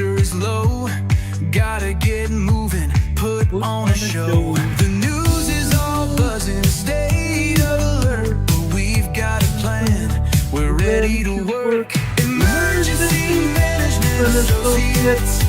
pressure is low. Gotta get moving, put on a show. The news is all buzzing, state alert, but we've got a plan, we're ready to work. Emergency Management Associates,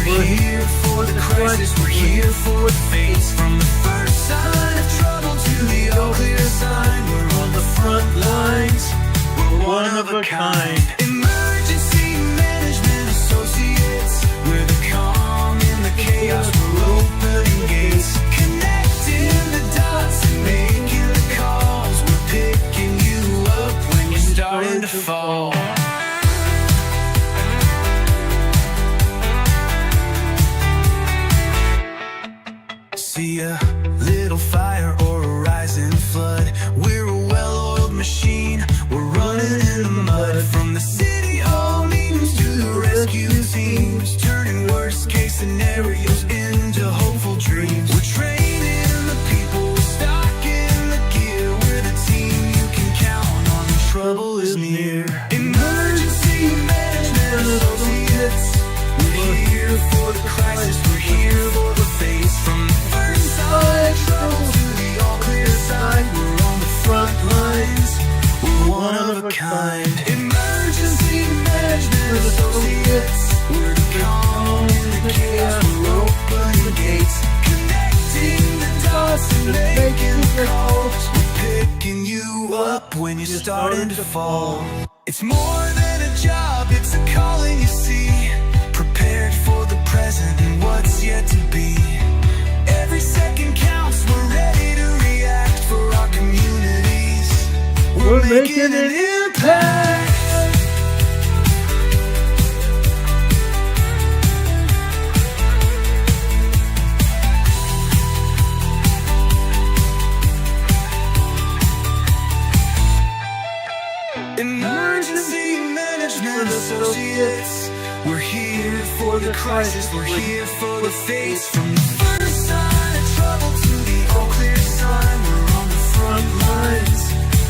we're here for the crisis, we're here for the fates. From the first sign of trouble to the all-clear sign, we're on the front lines, we're one of a kind. Emergency Management Associates, we're the calm in the chaos, we're opening gates, connecting the dots and making the calls. We're picking you up when you're starting to fall. See a little fire or a rising flood, we're a well-oiled machine, we're running in the mud. From the city hall meetings to the rescue teams, turning worst case scenarios into hopeful dreams. We're training the people, we're stocking the gear, we're the team you can count on when trouble is near. Emergency Management Associates, we're here for the crisis, we're here for the face. From the first sign of trouble to the all-clear side, we're on the front lines, we're one of a kind. Emergency Management Associates, we're the calm in the chaos, we're opening gates, connecting the dots and making the calls. We're picking you up when you're starting to fall. It's more than a job, it's a calling, you see. Prepared for the present and what's yet to be. Every second counts, we're ready to react for our communities. We're making an impact. Emergency Management Associates, we're here for the crisis, we're here for the fates. From the first sign of trouble to the all-clear sign, we're on the front lines,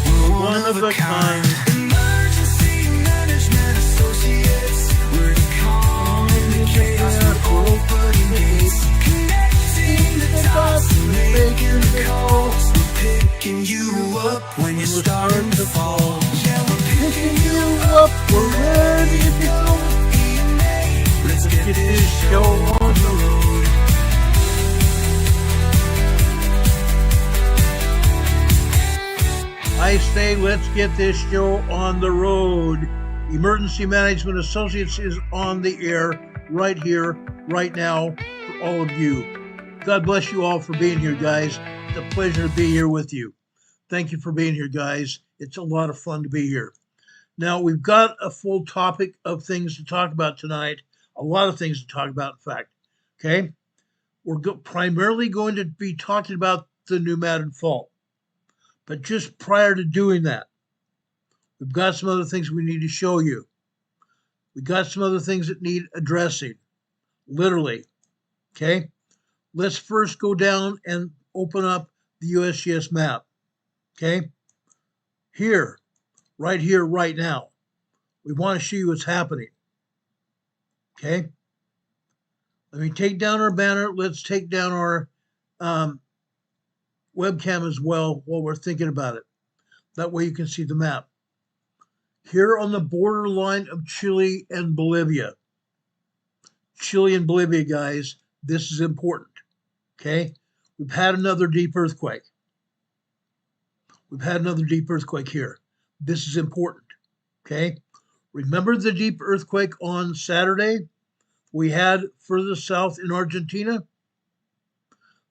we're one of a kind. Emergency Management Associates, we're the calm in the chaos, we're opening gates, connecting the dots and making the calls. We're picking you up when you're starting to fall. Yeah, we're picking you up, we're ready to go. EMA, let's get this show on the road. I say let's get this show on the road. Emergency Management Associates is on the air right here, right now, for all of you. God bless you all for being here, guys. It's a pleasure to be here with you. Thank you for being here, guys. It's a lot of fun to be here. Now, we've got a full topic of things to talk about tonight. A lot of things to talk about, in fact. Okay? We're primarily going to be talking about the new Madrid fault. But just prior to doing that, we've got some other things we need to show you. We got some other things that need addressing, literally. Okay? Let's first go down and open up the USGS map. Okay? Here, right now. We want to show you what's happening. Okay? Let me take down our banner. Let's take down our webcam as well while we're thinking about it. That way you can see the map. Here on the borderline of Chile and Bolivia. Chile and Bolivia, guys, this is important. Okay? We've had another deep earthquake. We've had another deep earthquake here. This is important. Okay? Remember the deep earthquake on Saturday we had further south in Argentina?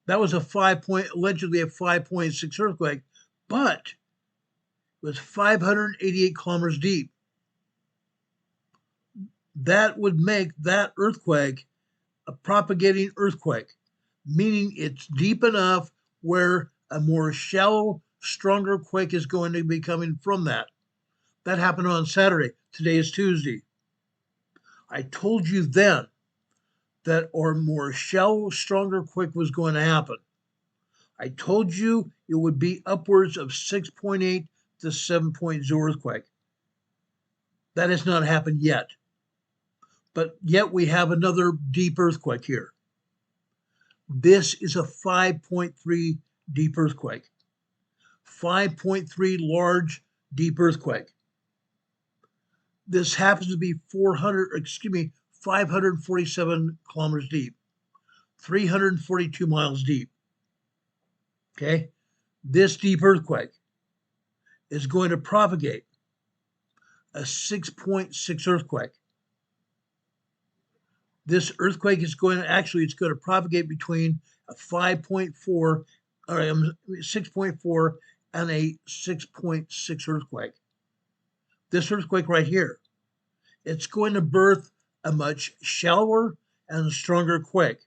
That was allegedly a 5.6 earthquake, but it was 588 kilometers deep. That would make that earthquake a propagating earthquake, meaning it's deep enough where a more shallow, stronger quake is going to be coming from that. That happened on Saturday. Today is Tuesday. I told you then that our more shallow, stronger quake was going to happen. I told you it would be upwards of 6.8 to 7.0 earthquake. That has not happened yet. But yet we have another deep earthquake here. This is a 5.3 deep earthquake. 5.3 large deep earthquake. This happens to be 547 kilometers deep, 342 miles deep. Okay? This deep earthquake is going to propagate a 6.6 earthquake. This earthquake is going to propagate between a 5.4 or 6.4 and a 6.6 earthquake. This earthquake right here, it's going to birth a much shallower and stronger quake.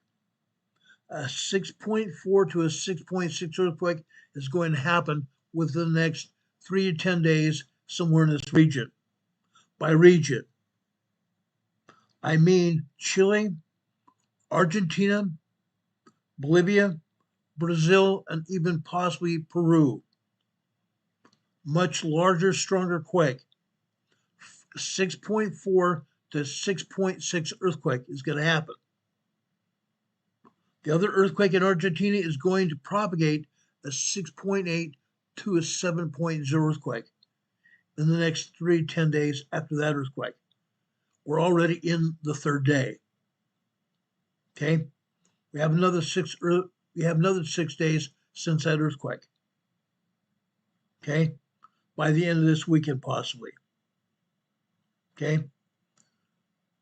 A 6.4 to a 6.6 earthquake is going to happen within the next 3 to 10 days somewhere in this region. By region, I mean Chile, Argentina, Bolivia, Brazil, and even possibly Peru. Much larger, stronger quake. 6.4 to 6.6 earthquake is going to happen. The other earthquake in Argentina is going to propagate a 6.8 to a 7.0 earthquake in the next 3 to 10 days after that earthquake. We're already in the third day. Okay, we have another 6 days since that earthquake. Okay, by the end of this weekend possibly. Okay,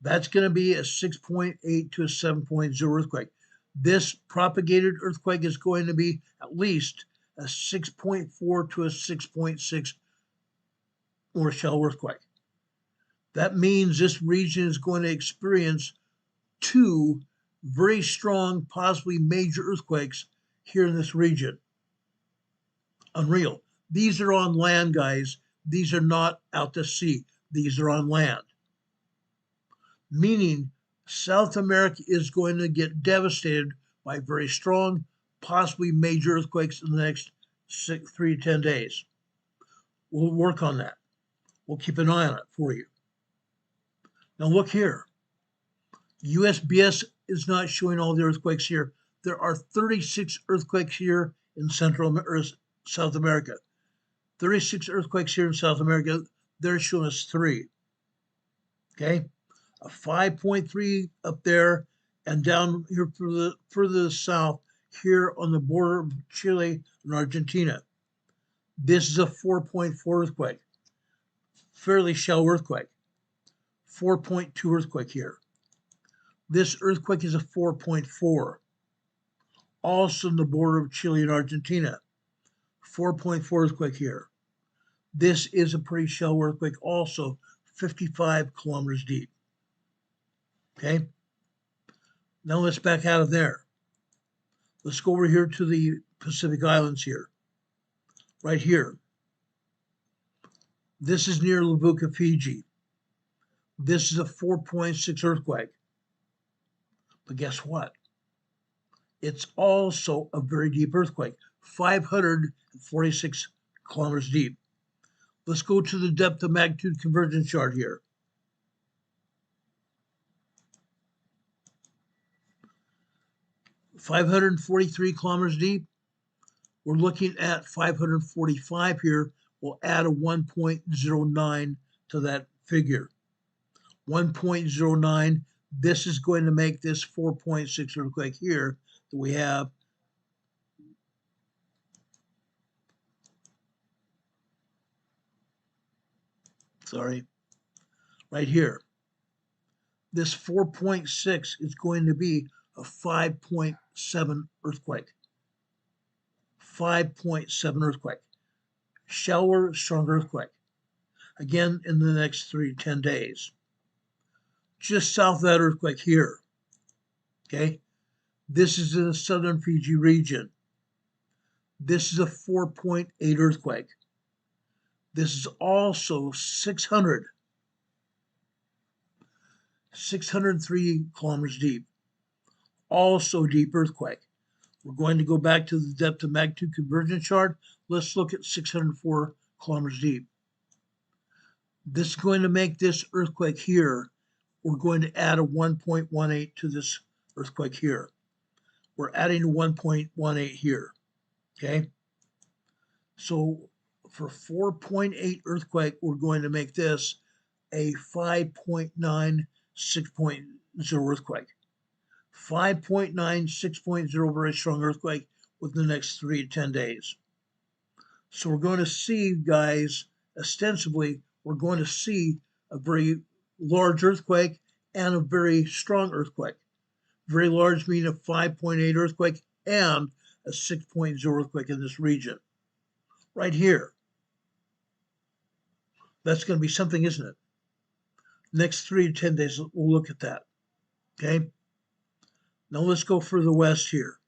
that's going to be a 6.8 to a 7.0 earthquake. This propagated earthquake is going to be at least a 6.4 to a 6.6 or shell earthquake. That means this region is going to experience 2 very strong, possibly major earthquakes here in this region. Unreal. These are on land, guys. These are not out to sea. These are on land. Meaning South America is going to get devastated by very strong, possibly major earthquakes in the next 3 to 10 days. We'll work on that. We'll keep an eye on it for you. Now look here. USBS is not showing all the earthquakes here. There are 36 earthquakes here in South America. 36 earthquakes here in South America. They're showing us 3. Okay? A 5.3 up there and down here further south here on the border of Chile and Argentina. This is a 4.4 earthquake. Fairly shallow earthquake. 4.2 earthquake here. This earthquake is a 4.4. Also on the border of Chile and Argentina. 4.4 earthquake here. This is a pretty shallow earthquake, also 55 kilometers deep. Okay? Now let's back out of there. Let's go over here to the Pacific Islands here. Right here. This is near Levuka, Fiji. This is a 4.6 earthquake. But guess what? It's also a very deep earthquake, 546 kilometers deep. Let's go to the depth of magnitude conversion chart here. $543 kilometers deep. We're looking at 545 here. We'll add a 1.09 to that figure. 1.09. This is going to make this 4.6 earthquake here that we have. Sorry, right here. This 4.6 is going to be a 5.7 earthquake. 5.7 earthquake. Shallower, stronger earthquake. Again, in the next 3 to 10 days. Just south of that earthquake here. Okay? This is in the southern Fiji region. This is a 4.8 earthquake. This is also 603 kilometers deep. Also deep earthquake. We're going to go back to the depth of magnitude conversion chart. Let's look at 604 kilometers deep. This is going to make this earthquake here we're going to add a 1.18 to this earthquake here. We're adding a 1.18 here, okay? So for 4.8 earthquake, we're going to make this a 5.9 6.0 earthquake. 5.9 6.0 very strong earthquake within the next 3 to 10 days. So we're going to see, guys, ostensibly, we're going to see a very large earthquake and a very strong earthquake. Very large meaning a 5.8 earthquake and a 6.0 earthquake in this region. Right here. That's going to be something, isn't it? Next 3 to 10 days, we'll look at that. Okay? Now let's go further west here.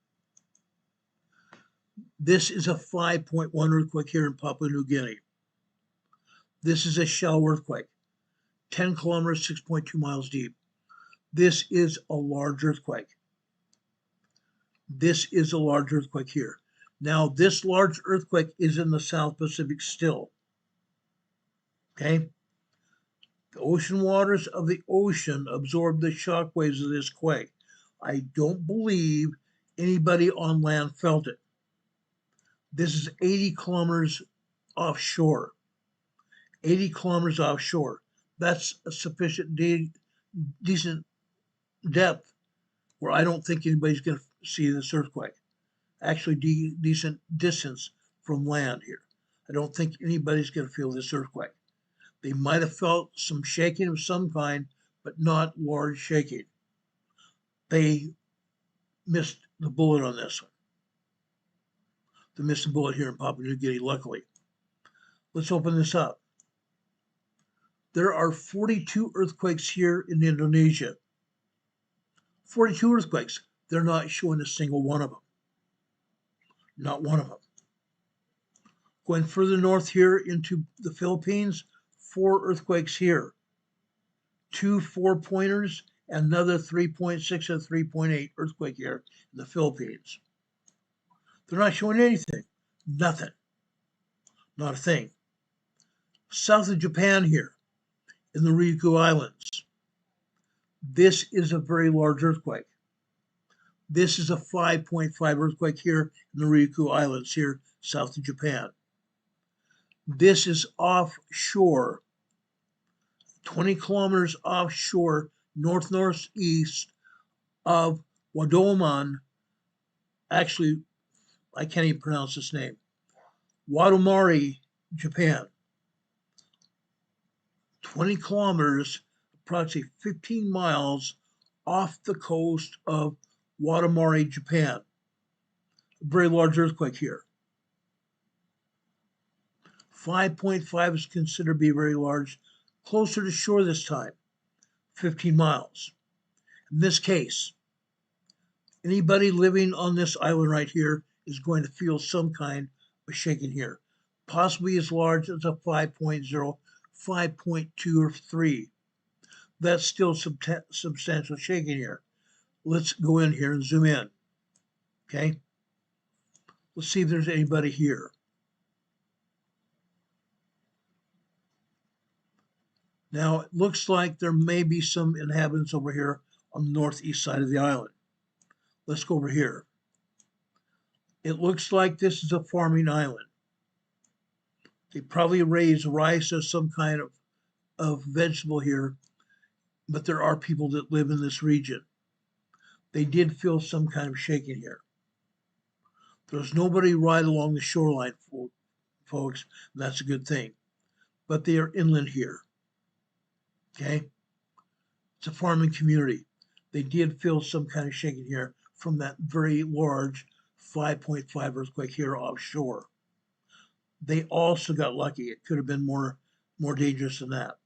This is a 5.1 earthquake here in Papua New Guinea. This is a shallow earthquake, 10 kilometers, 6.2 miles deep. This is a large earthquake. This is a large earthquake here. Now, this large earthquake is in the South Pacific still. Okay? The ocean waters of the ocean absorb the shock waves of this quake. I don't believe anybody on land felt it. This is 80 kilometers offshore. 80 kilometers offshore. That's a sufficient decent depth where I don't think anybody's going to see this earthquake. Actually, decent distance from land here. I don't think anybody's going to feel this earthquake. They might have felt some shaking of some kind, but not large shaking. They missed the bullet on this one. They missed the bullet here in Papua New Guinea, luckily. Let's open this up. There are 42 earthquakes here in Indonesia. 42 earthquakes. They're not showing a single one of them. Not one of them. Going further north here into the Philippines, 4 earthquakes here. 2 4-pointers, and another 3.6 and 3.8 earthquake here in the Philippines. They're not showing anything. Nothing. Not a thing. South of Japan here, in the Ryukyu Islands. This is a very large earthquake. This is a 5.5 earthquake here in the Ryukyu Islands here, south of Japan. This is offshore, 20 kilometers offshore, north-northeast of Wadoman. Actually, I can't even pronounce this name. Wadomari, Japan. 20 kilometers, approximately 15 miles off the coast of Wadomari, Japan. A very large earthquake here. 5.5 is considered to be very large, closer to shore this time, 15 miles. In this case, anybody living on this island right here is going to feel some kind of shaking here, possibly as large as a 5.0, 5.2 or 3. That's still substantial shaking here. Let's go in here and zoom in. Okay? Let's see if there's anybody here. Now, it looks like there may be some inhabitants over here on the northeast side of the island. Let's go over here. It looks like this is a farming island. They probably raise rice or some kind of vegetable here, but there are people that live in this region. They did feel some kind of shaking here. There's nobody right along the shoreline, folks, and that's a good thing. But they are inland here. Okay? It's a farming community. They did feel some kind of shaking here from that very large 5.5 earthquake here offshore. They also got lucky. It could have been more dangerous than that.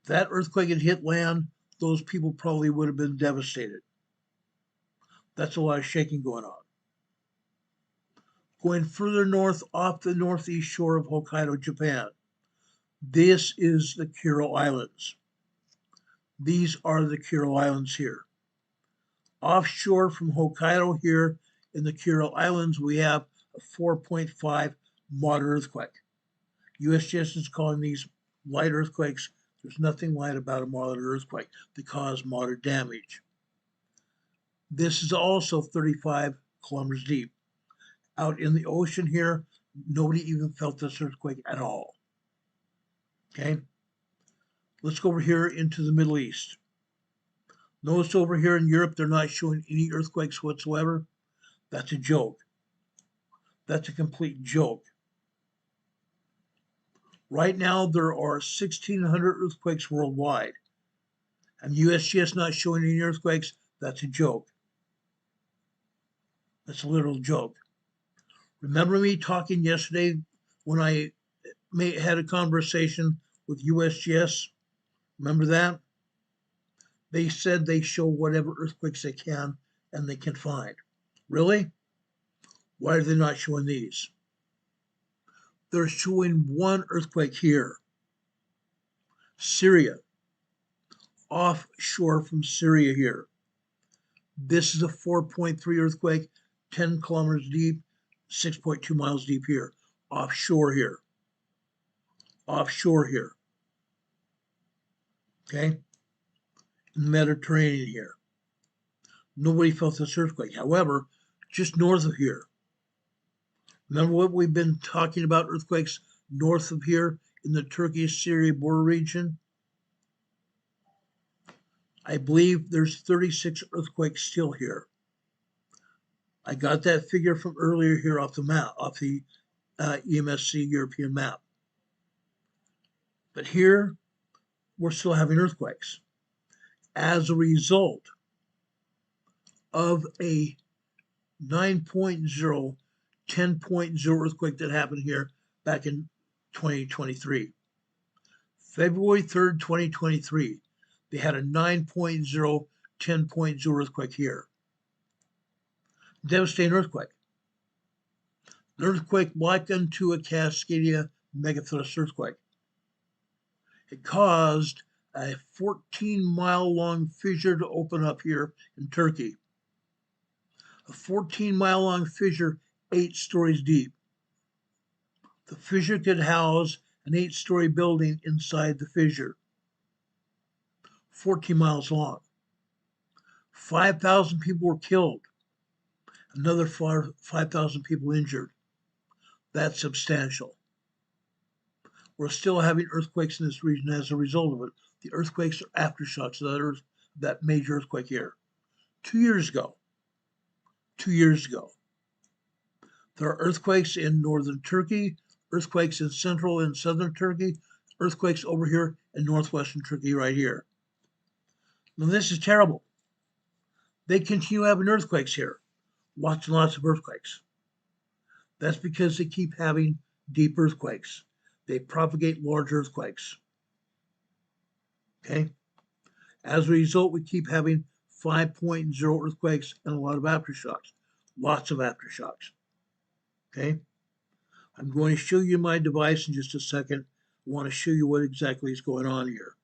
If that earthquake had hit land, those people probably would have been devastated. That's a lot of shaking going on. Going further north off the northeast shore of Hokkaido, Japan. This is the Kuril Islands. These are the Kuril Islands here. Offshore from Hokkaido here in the Kuril Islands, we have a 4.5 moderate earthquake. USGS is calling these light earthquakes There's nothing light about a moderate earthquake that caused moderate damage. This is also 35 kilometers deep. Out in the ocean here, nobody even felt this earthquake at all. Okay? Let's go over here into the Middle East. Notice over here in Europe, they're not showing any earthquakes whatsoever. That's a joke. That's a complete joke. Right now, there are 1,600 earthquakes worldwide. And USGS not showing any earthquakes, that's a joke. That's a literal joke. Remember me talking yesterday when I had a conversation with USGS? Remember that? They said they show whatever earthquakes they can and they can find. Really? Why are they not showing these? They're showing one earthquake here. Syria. Offshore from Syria here. This is a 4.3 earthquake, 10 kilometers deep, 6.2 miles deep here. Offshore here. Offshore here. Okay? In the Mediterranean here. Nobody felt this earthquake. However, just north of here. Remember what we've been talking about, earthquakes north of here in the Turkey-Syria border region? I believe there's 36 earthquakes still here. I got that figure from earlier here off the map, off the EMSC European map. But here, we're still having earthquakes. As a result of a 9.0, 10.0 earthquake that happened here back in 2023. February 3rd, 2023, they had a 9.0, 10.0 earthquake here. Devastating earthquake. An earthquake likened to a Cascadia megathrust earthquake. It caused a 14-mile-long fissure to open up here in Turkey. A 14-mile-long fissure, 8 stories deep. The fissure could house an 8-story building inside the fissure. 14 miles long. 5,000 people were killed. Another 5,000 people injured. That's substantial. We're still having earthquakes in this region as a result of it. The earthquakes are aftershocks of that major earthquake here. 2 years ago. 2 years ago. There are earthquakes in northern Turkey, earthquakes in central and southern Turkey, earthquakes over here in northwestern Turkey right here. Now this is terrible. They continue having earthquakes here. Lots and lots of earthquakes. That's because they keep having deep earthquakes. They propagate large earthquakes. Okay? As a result, we keep having 5.0 earthquakes and a lot of aftershocks. Lots of aftershocks. Okay? I'm going to show you my device in just a second. I want to show you what exactly is going on here.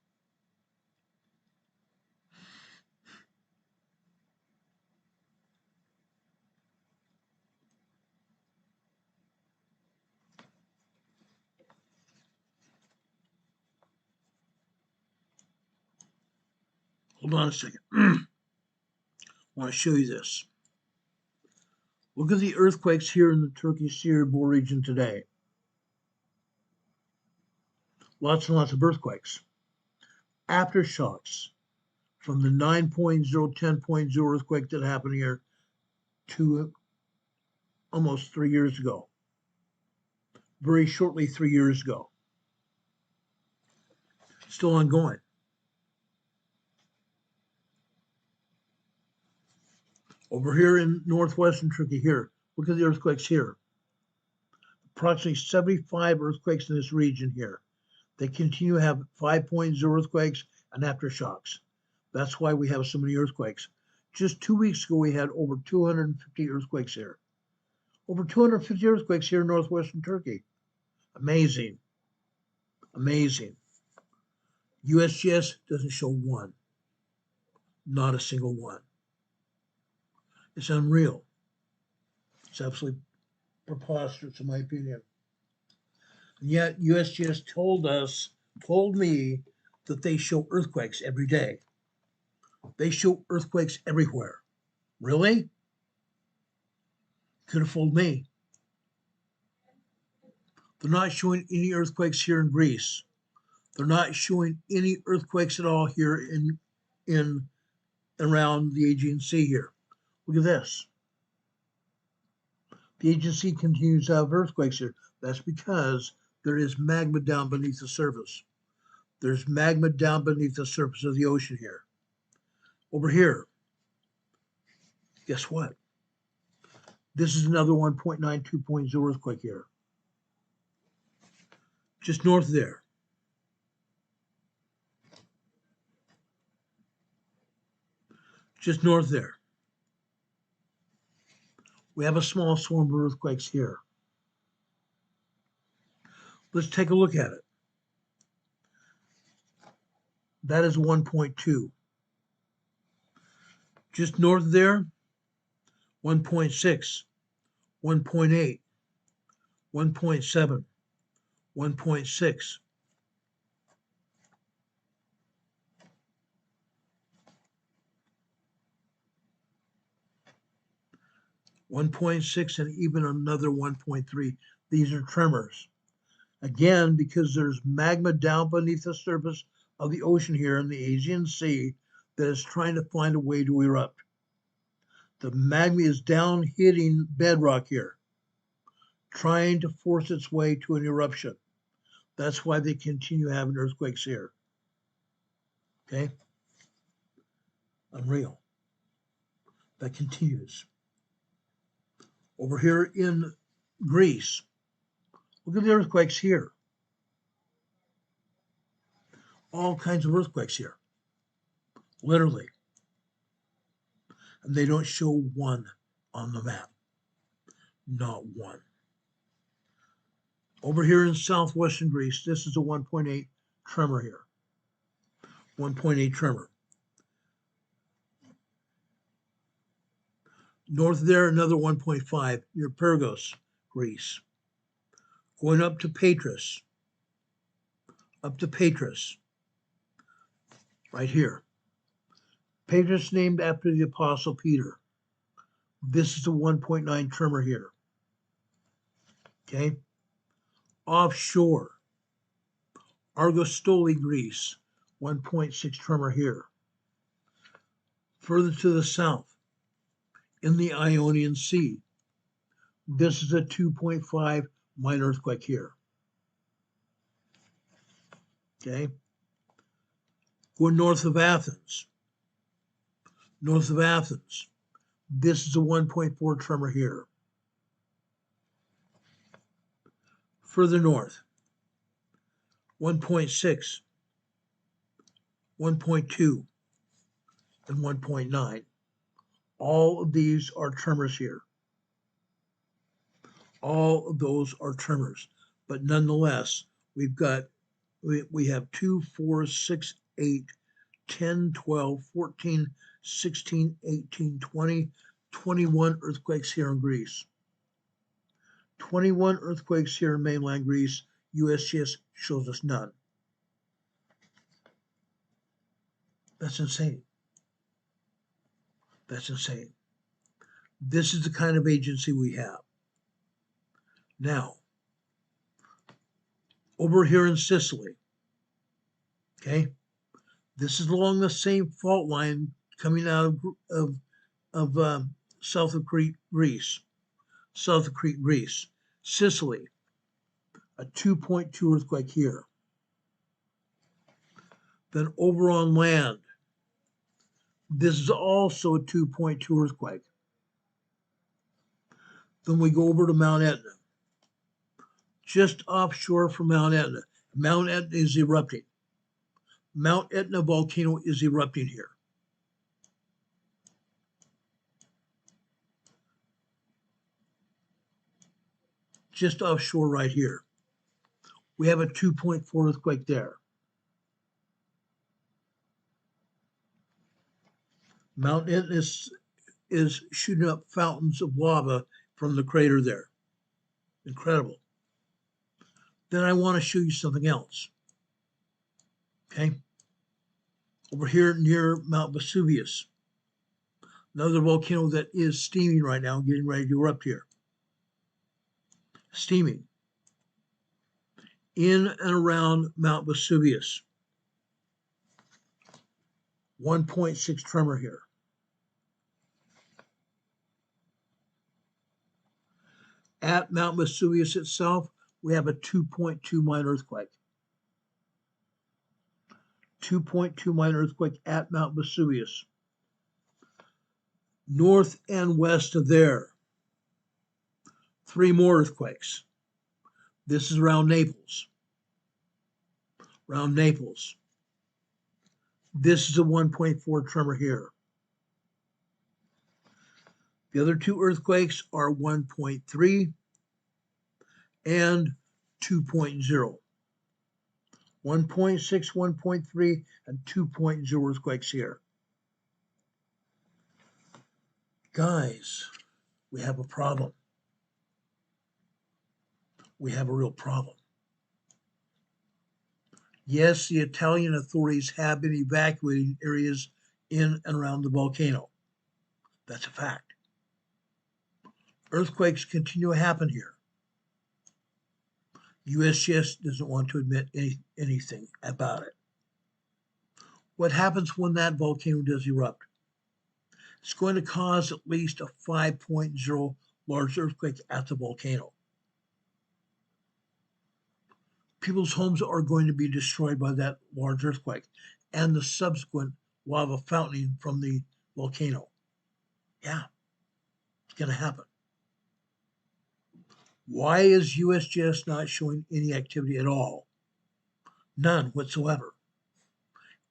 Hold on a second. I want to show you this. Look at the earthquakes here in the Turkey-Syria border region today. Lots and lots of earthquakes. Aftershocks from the 9.0, 10.0 earthquake that happened here to almost 3 years ago. Very shortly 3 years ago. Still ongoing. Over here in northwestern Turkey here, look at the earthquakes here. Approximately 75 earthquakes in this region here. They continue to have 5.0 earthquakes and aftershocks. That's why we have so many earthquakes. Just 2 weeks ago, we had over 250 earthquakes here. Over 250 earthquakes here in northwestern Turkey. Amazing. Amazing. USGS doesn't show one. Not a single one. It's unreal. It's absolutely preposterous in my opinion. And yet USGS told me that they show earthquakes every day. They show earthquakes everywhere. Really? Could have fooled me. They're not showing any earthquakes here in Greece. They're not showing any earthquakes at all here in around the Aegean Sea here. Look at this. The agency continues to have earthquakes here. That's because there is magma down beneath the surface. There's magma down beneath the surface of the ocean here. Over here, guess what? This is another 1.92.0 earthquake here. Just north of there. Just north there. We have a small swarm of earthquakes here. Let's take a look at it. That is 1.2. Just north there, 1.6, 1.8, 1.7, 1.6. And even another 1.3. These are tremors. Again, because there's magma down beneath the surface of the ocean here in the Aegean Sea that is trying to find a way to erupt. The magma is down hitting bedrock here, trying to force its way to an eruption. That's why they continue having earthquakes here. Okay? Unreal. That continues. Over here in Greece, look at the earthquakes here. All kinds of earthquakes here. Literally. And they don't show one on the map. Not one. Over here in southwestern Greece, this is a 1.8 tremor here. 1.8 tremor. North there, another 1.5 near Pyrgos, Greece. Going up to Patras. Right here. Patras named after the Apostle Peter. This is a 1.9 tremor here. Okay? Offshore, Argostoli, Greece, 1.6 tremor here. Further to the south, in the Ionian Sea, this is a 2.5 minor earthquake here. Okay? Going north of Athens, this is a 1.4 tremor here. Further north, 1.6, 1.2, and 1.9. All of these are tremors here. All of those are tremors. But nonetheless, we have 2, 4, 6, 8, 10, 12, 14, 16, 18, 20, 21 earthquakes here in Greece. 21 earthquakes here in mainland Greece. USGS shows us none. That's insane. That's insane. This is the kind of agency we have. Now, over here in Sicily, okay, this is along the same fault line coming out of south of Crete, Greece. Sicily, a 2.2 earthquake here. Then over on land, this is also a 2.2 earthquake. Then we go over to Mount Etna. Just offshore from Mount Etna. Mount Etna is erupting. Mount Etna volcano is erupting here. Just offshore right here. We have a 2.4 earthquake there. Mount Etna is shooting up fountains of lava from the crater there. Incredible. Then I want to show you something else. Okay? Over here near Mount Vesuvius, another volcano that is steaming right now, getting ready to erupt here. Steaming. In and around Mount Vesuvius. 1.6 tremor here. At Mount Vesuvius itself, we have a 2.2 minor earthquake. 2.2 minor earthquake at Mount Vesuvius. North and west of there, 3 more earthquakes. This is around Naples. Around Naples. This is a 1.4 tremor here. The other 2 earthquakes are 1.3 and 2.0. 1.6, 1.3, and 2.0 earthquakes here. Guys, we have a problem. We have a real problem. Yes, the Italian authorities have been evacuating areas in and around the volcano. That's a fact. Earthquakes continue to happen here. USGS doesn't want to admit anything about it. What happens when that volcano does erupt? It's going to cause at least a 5.0 large earthquake at the volcano. People's homes are going to be destroyed by that large earthquake and the subsequent lava fountaining from the volcano. Yeah, it's going to happen. Why is USGS not showing any activity at all? None whatsoever.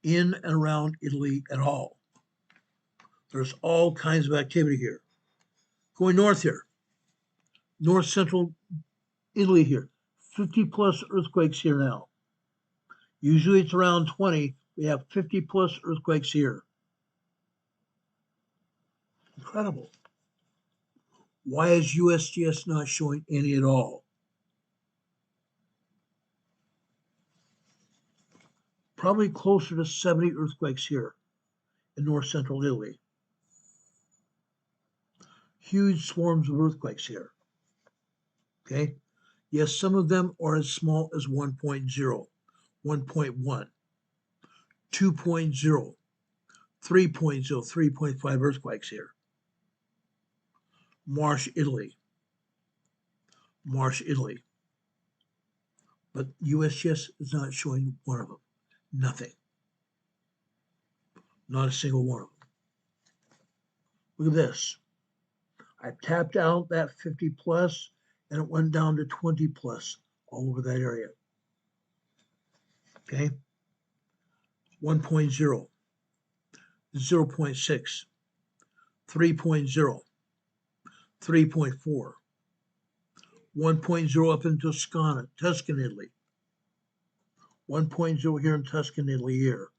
In and around Italy at all. There's all kinds of activity here. Going north here, north central Italy here, 50 plus earthquakes here now. Usually it's around 20. We have 50 plus earthquakes here. Incredible. Why is USGS not showing any at all? Probably closer to 70 earthquakes here in north central Italy. Huge swarms of earthquakes here. Okay? Yes, some of them are as small as 1.0, 1.1, 2.0, 3.0, 3.5 earthquakes here. Marsh, Italy. Marsh, Italy. But USGS is not showing one of them. Nothing. Not a single one of them. Look at this. I tapped out that 50 plus and it went down to 20 plus all over that area. Okay? 1.0, 0.6, 3.0, 3.4, 1.0 up in Tuscan, Italy. 1.0 here in Tuscan, Italy here.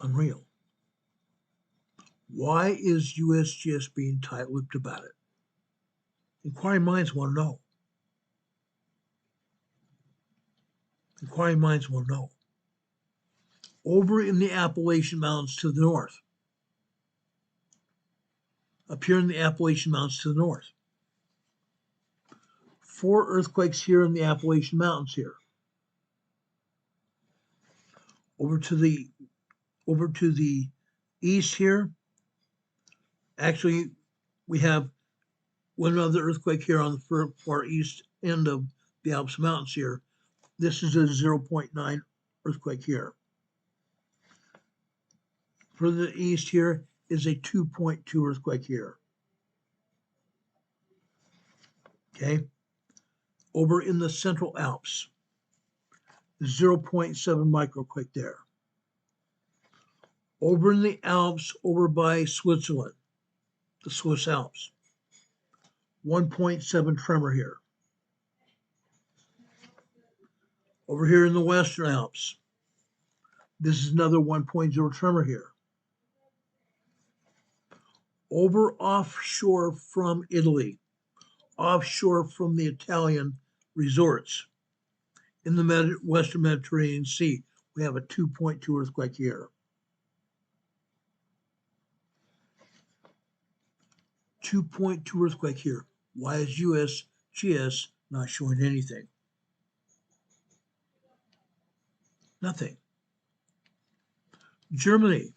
Unreal. Why is USGS being tight-lipped about it? Inquiring minds want to know. Inquiring minds want to know. Over in the Appalachian Mountains to the north. Up here in the Appalachian Mountains to the north. 4 earthquakes here in the Appalachian Mountains here. Over to the east here. Actually, we have one other earthquake here on the far east end of the Alps Mountains here. This is a 0.9 earthquake here. Further east here is a 2.2 earthquake here. Okay. Over in the Central Alps, 0.7 microquake there. Over in the Alps, over by Switzerland, the Swiss Alps, 1.7 tremor here. Over here in the Western Alps, this is another 1.0 tremor here. Over offshore from Italy, offshore from the Italian resorts, In the Western Mediterranean Sea, we have a 2.2 earthquake here. 2.2 earthquake here. Why is USGS not showing anything? Nothing. Germany.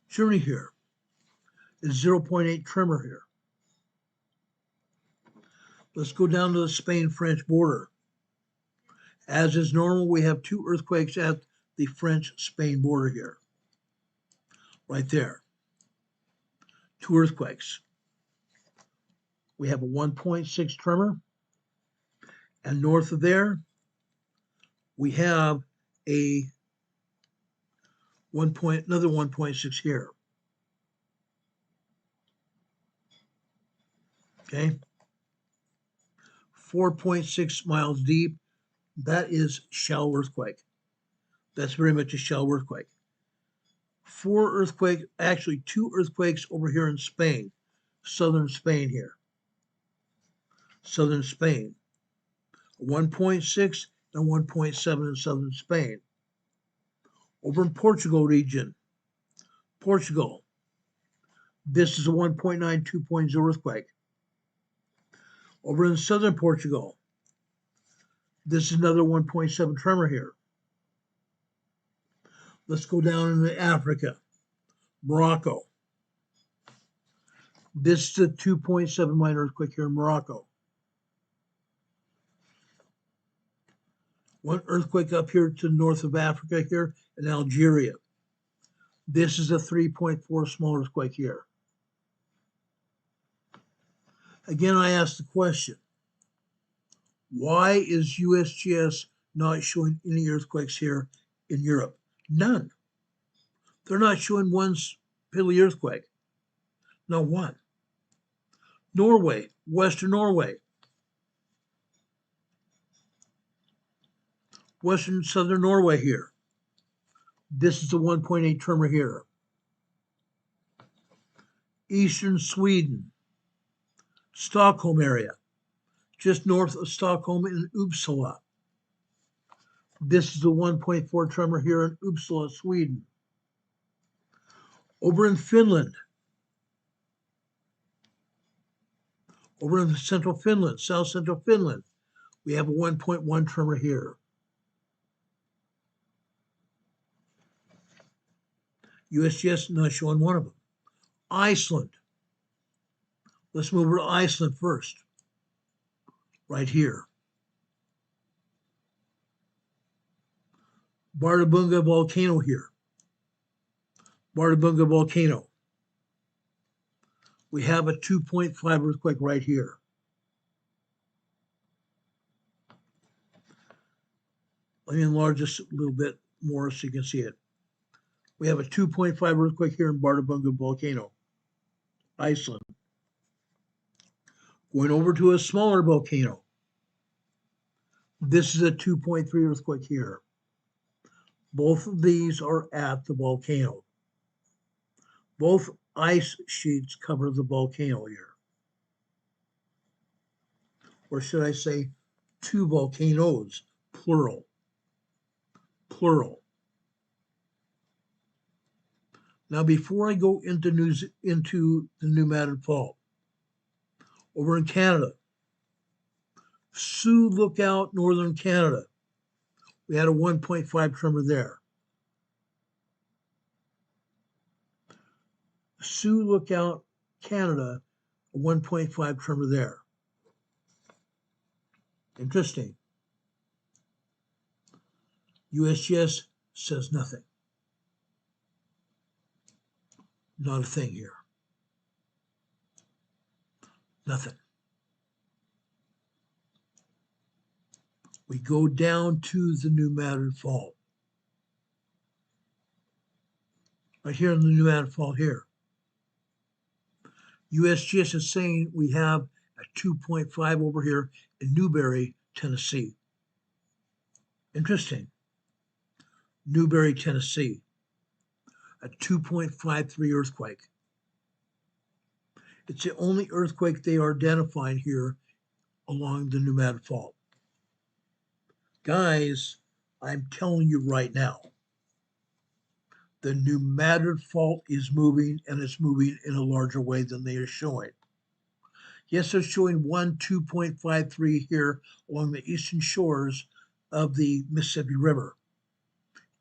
Germany here is 0.8 tremor here. Let's go down to the Spain-French border. As is normal, we have 2 earthquakes at the French-Spain border here. Right there. 2 earthquakes. We have a 1.6 tremor. And north of there, we have another 1.6 here. Okay. 4.6 miles deep. That is shallow earthquake. That's very much a shallow earthquake. 2 earthquakes over here in Spain, southern Spain here. Southern Spain. 1.6 and 1.7 in southern Spain. Over in Portugal region, Portugal, this is a 1.9, 2.0 earthquake. Over in southern Portugal, this is another 1.7 tremor here. Let's go down into Africa, Morocco. This is a 2.7 minor earthquake here in Morocco. 1 earthquake up here to the north of Africa here in Algeria. This is a 3.4 small earthquake here. Again, I ask the question, why is USGS not showing any earthquakes here in Europe? None. They're not showing one piddly earthquake. Not one. Norway, Western Norway. Southern Norway here. This is a 1.8 tremor here. Eastern Sweden, Stockholm area, just north of Stockholm in Uppsala. This is a 1.4 tremor here in Uppsala, Sweden. Over in Finland, over in central Finland, south central Finland, we have a 1.1 tremor here. USGS not showing one of them. Iceland. Let's move over to Iceland first. Right here. Bardabunga volcano here. Bardabunga volcano. We have a 2.5 earthquake right here. Let me enlarge this a little bit more so you can see it. We have a 2.5 earthquake here in Bardabunga volcano, Iceland. Going over to a smaller volcano. This is a 2.3 earthquake here. Both of these are at the volcano. Both ice sheets cover the volcano here. Or should I say 2 volcanoes, plural. Plural. Now, before I go into the New Madrid Fault, over in Canada, Sioux Lookout, Northern Canada, we had a 1.5 tremor there. Sioux Lookout, Canada, a 1.5 tremor there. Interesting. USGS says nothing. Not a thing here. Nothing. We go down to the New Madrid Fault. Right here in the New Madrid Fault here. USGS is saying we have a 2.5 over here in Newberry, Tennessee. Interesting. Newberry, Tennessee. A 2.53 earthquake. It's the only earthquake they are identifying here along the New Madrid Fault. Guys, I'm telling you right now, the New Madrid Fault is moving, and it's moving in a larger way than they are showing. Yes, they're showing 2.53 here along the eastern shores of the Mississippi River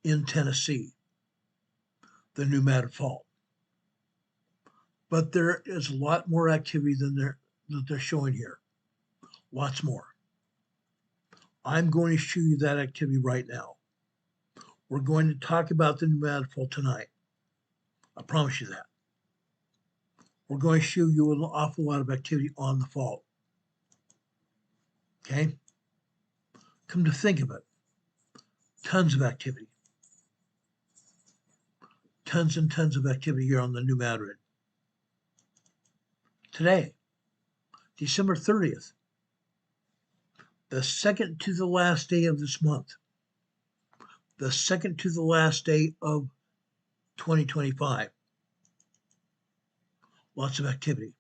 in Tennessee, the New Madrid Fault. But there is a lot more activity than they're showing here. Lots more. I'm going to show you that activity right now. We're going to talk about the New Madrid Fault tonight. I promise you that. We're going to show you an awful lot of activity on the fault. Okay? Come to think of it, tons of activity. Tons and tons of activity here on the New Madrid. Today, December 30th, the second to the last day of this month, the second to the last day of 2025. Lots of activity.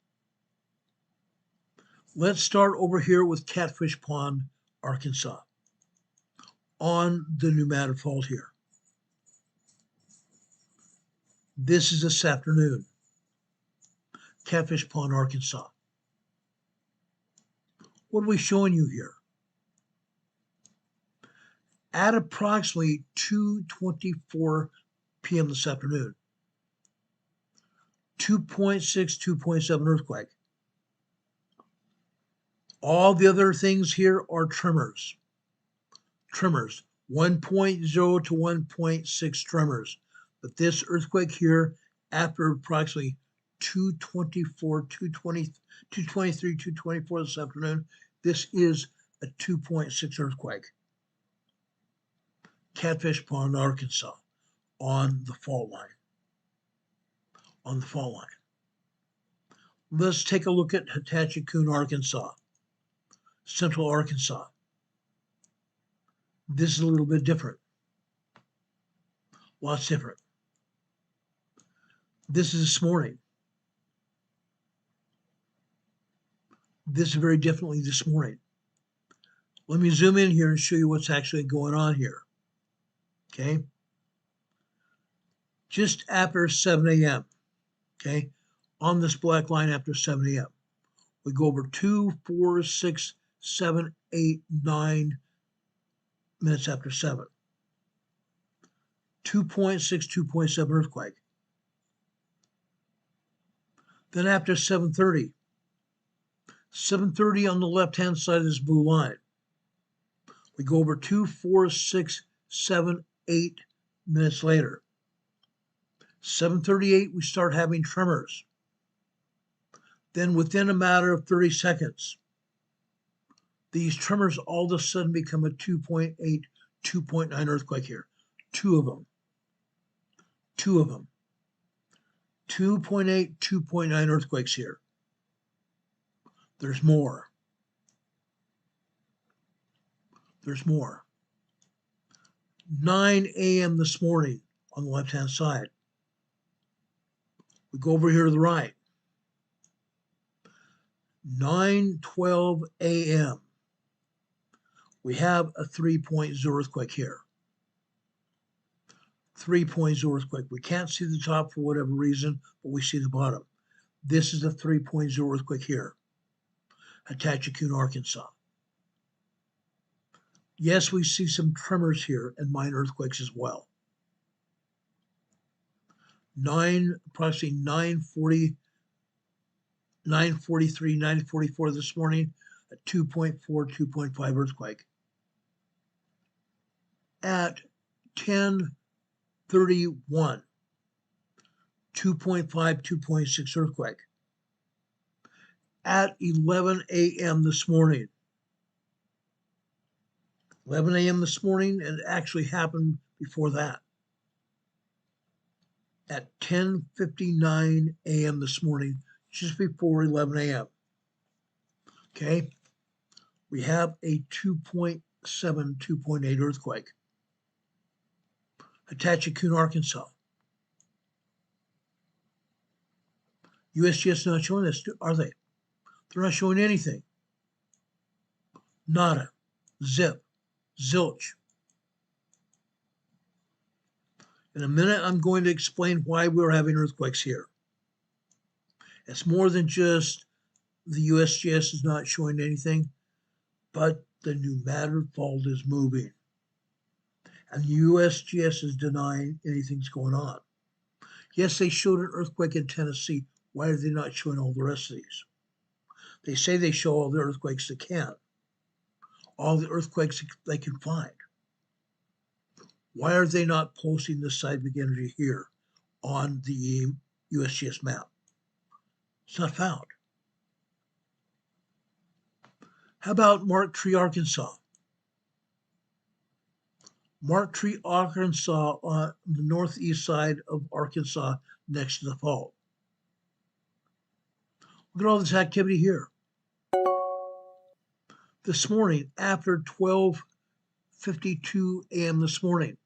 Let's start over here with Catfish Pond, Arkansas, on the New Madrid Fault here. This is this afternoon, Catfish Pond, Arkansas. What are we showing you here? At approximately 2:24 p.m. this afternoon, 2.6, 2.7 earthquake. All the other things here are tremors. Tremors, 1.0 to 1.6 tremors. But this earthquake here, after approximately 2:24, 2:20, 2:23, 2:24 this afternoon, this is a 2.6 earthquake. Catfish Pond, Arkansas, on the fault line. On the fault line. Let's take a look at Hatachikoon, Arkansas, Central Arkansas. This is a little bit different. Lots different. This is this morning. This is very definitely this morning. Let me zoom in here and show you what's actually going on here. Okay? Just after 7 a.m., okay, on this black line after 7 a.m., we go over 2, 4, 6, 7, 8, 9 minutes after 7. 2.6, 2.7 earthquake. Then after 7:30, 7:30 on the left-hand side of this blue line, we go over 2, 4, 6, 7, 8 minutes later. 7:38, we start having tremors. Then within a matter of 30 seconds, these tremors all of a sudden become a 2.8, 2.9 earthquake here. Two of them. 2.8, 2.9 earthquakes here. There's more. There's more. 9 a.m. this morning on the left-hand side. We go over here to the right. 9:12 a.m. We have a 3.0 earthquake here. 3.0 earthquake. We can't see the top for whatever reason, but we see the bottom. This is a 3.0 earthquake here. Hatachikoon, Arkansas. Yes, we see some tremors here and minor earthquakes as well. Approximately 9:40, 9:43, 9:44 this morning, a 2.4, 2.5 earthquake. At 10:31, 2.5, 2.6 earthquake. At 11 a.m. this morning. 11 a.m. this morning, and it actually happened before that. At 10:59 a.m. this morning, just before 11 a.m. Okay, we have a 2.7, 2.8 earthquake. Hatachikoon, Arkansas. USGS not showing this, are they? They're not showing anything. Nada. Zip. Zilch. In a minute, I'm going to explain why we're having earthquakes here. It's more than just the USGS is not showing anything, but the pneumatic fault is moving. And the USGS is denying anything's going on. Yes, they showed an earthquake in Tennessee. Why are they not showing all the rest of these? They say they show all the earthquakes they can, all the earthquakes they can find. Why are they not posting the seismic energy here on the USGS map? It's not found. How about Mark Tree, Arkansas? Mark Tree, Arkansas, on the northeast side of Arkansas, next to the fault. Look at all this activity here. This morning, after 12:52 a.m. this morning,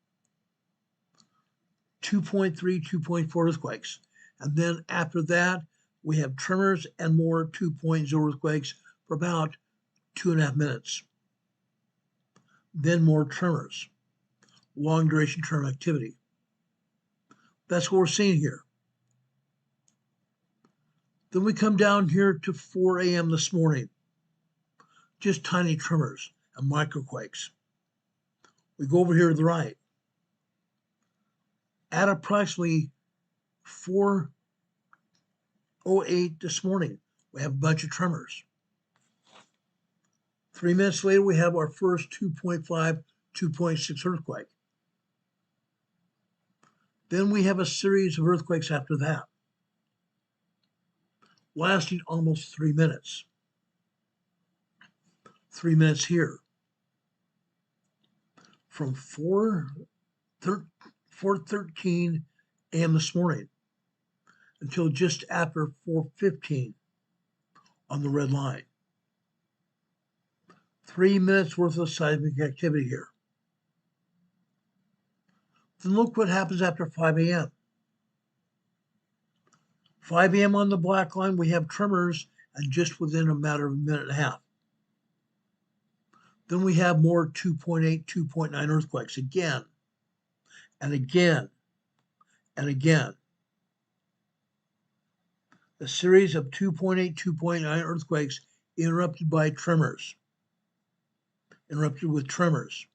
2.3, 2.4 earthquakes. And then after that, we have tremors and more 2.0 earthquakes for about 2.5 minutes. Then more tremors, long duration tremor activity. That's what we're seeing here. Then we come down here to 4 a.m. this morning, just tiny tremors and microquakes. We go over here to the right. At approximately 4:08 this morning, we have a bunch of tremors. 3 minutes later, we have our first 2.5, 2.6 earthquake. Then we have a series of earthquakes after that, lasting almost 3 minutes. 3 minutes here. From 4:13 a.m. this morning until just after 4:15 on the red line. 3 minutes worth of seismic activity here. Then look what happens after 5 a.m. 5 a.m. on the black line, we have tremors, and just within a matter of a minute and a half. Then we have more 2.8, 2.9 earthquakes again, and again, and again. A series of 2.8, 2.9 earthquakes interrupted by tremors, interrupted with tremors.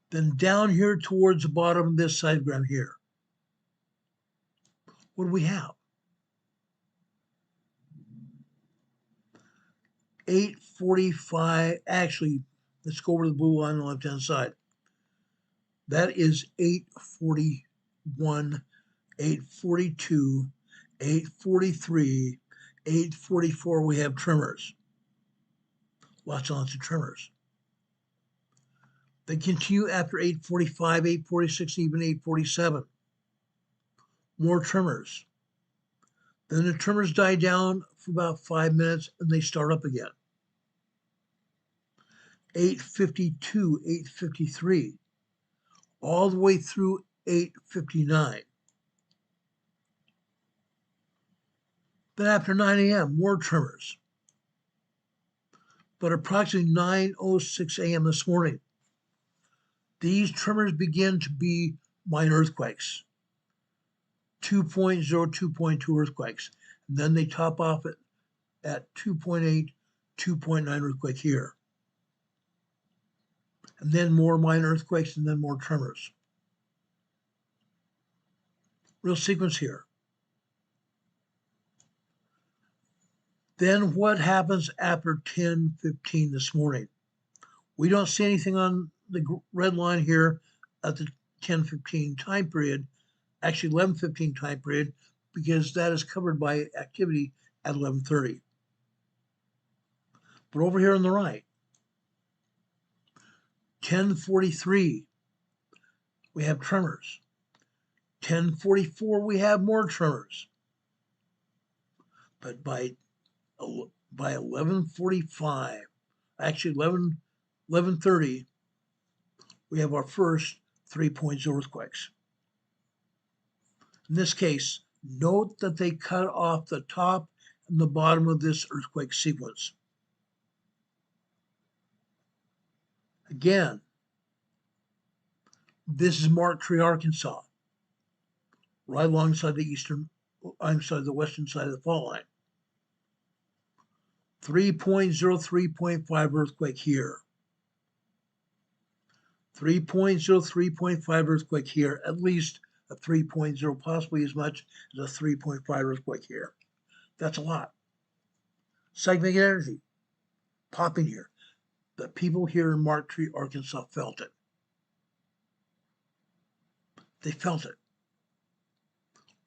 Then down here towards the bottom of this diagram here, what do we have? 8:45, actually, let's go over to the blue line on the left-hand side. That is 8:41, 8:42, 8:43, 8:44, we have tremors. Lots and lots of tremors. They continue after 8:45, 8:46, even 8:47. More tremors. Then the tremors die down for about 5 minutes and they start up again. 8:52, 8:53, all the way through 8:59. Then after 9 a.m., more tremors. But approximately 9:06 a.m. this morning, these tremors begin to be minor earthquakes. 2.0, 2.2 earthquakes. And then they top off at 2.8, 2.9 earthquake here. And then more minor earthquakes and then more tremors. Real sequence here. Then what happens after 10:15 this morning? We don't see anything on the red line here at the 10:15 time period, actually 11:15 time period, because that is covered by activity at 11:30. But over here on the right, 10:43, we have tremors. 10:44, we have more tremors. But by 11:45, actually 11:30, we have our first 3.0 earthquakes. In this case, note that they cut off the top in the bottom of this earthquake sequence. Again, this is Marktree, Arkansas, right alongside the western side of the fault line. 3.03.5 earthquake here. 3.03.5 earthquake here, at least a 3.0, possibly as much as a 3.5 earthquake here. That's a lot. Seismic energy popping here. The people here in Marktree, Arkansas felt it. They felt it.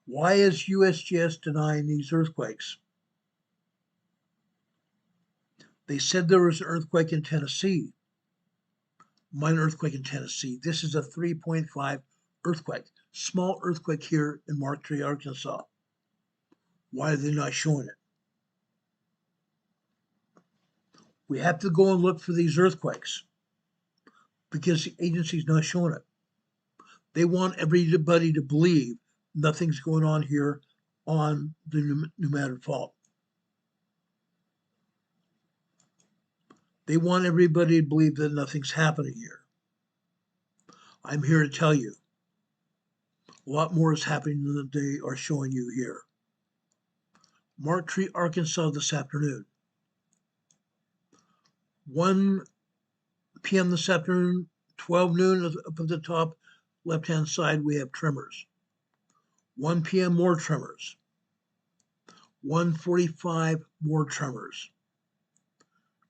Why is USGS denying these earthquakes? They said there was an earthquake in Tennessee, minor earthquake in Tennessee. This is a 3.5 earthquake, small earthquake here in Marktree, Arkansas. Why are they not showing it? We have to go and look for these earthquakes because the agency's not showing it. They want everybody to believe nothing's going on here on the Madrid fault. They want everybody to believe that nothing's happening here. I'm here to tell you a lot more is happening than they are showing you here. Marktree, Arkansas this afternoon. 1 p.m. this afternoon, 12 noon up at the top left-hand side, we have tremors. 1 p.m. more tremors. 1:45 more tremors.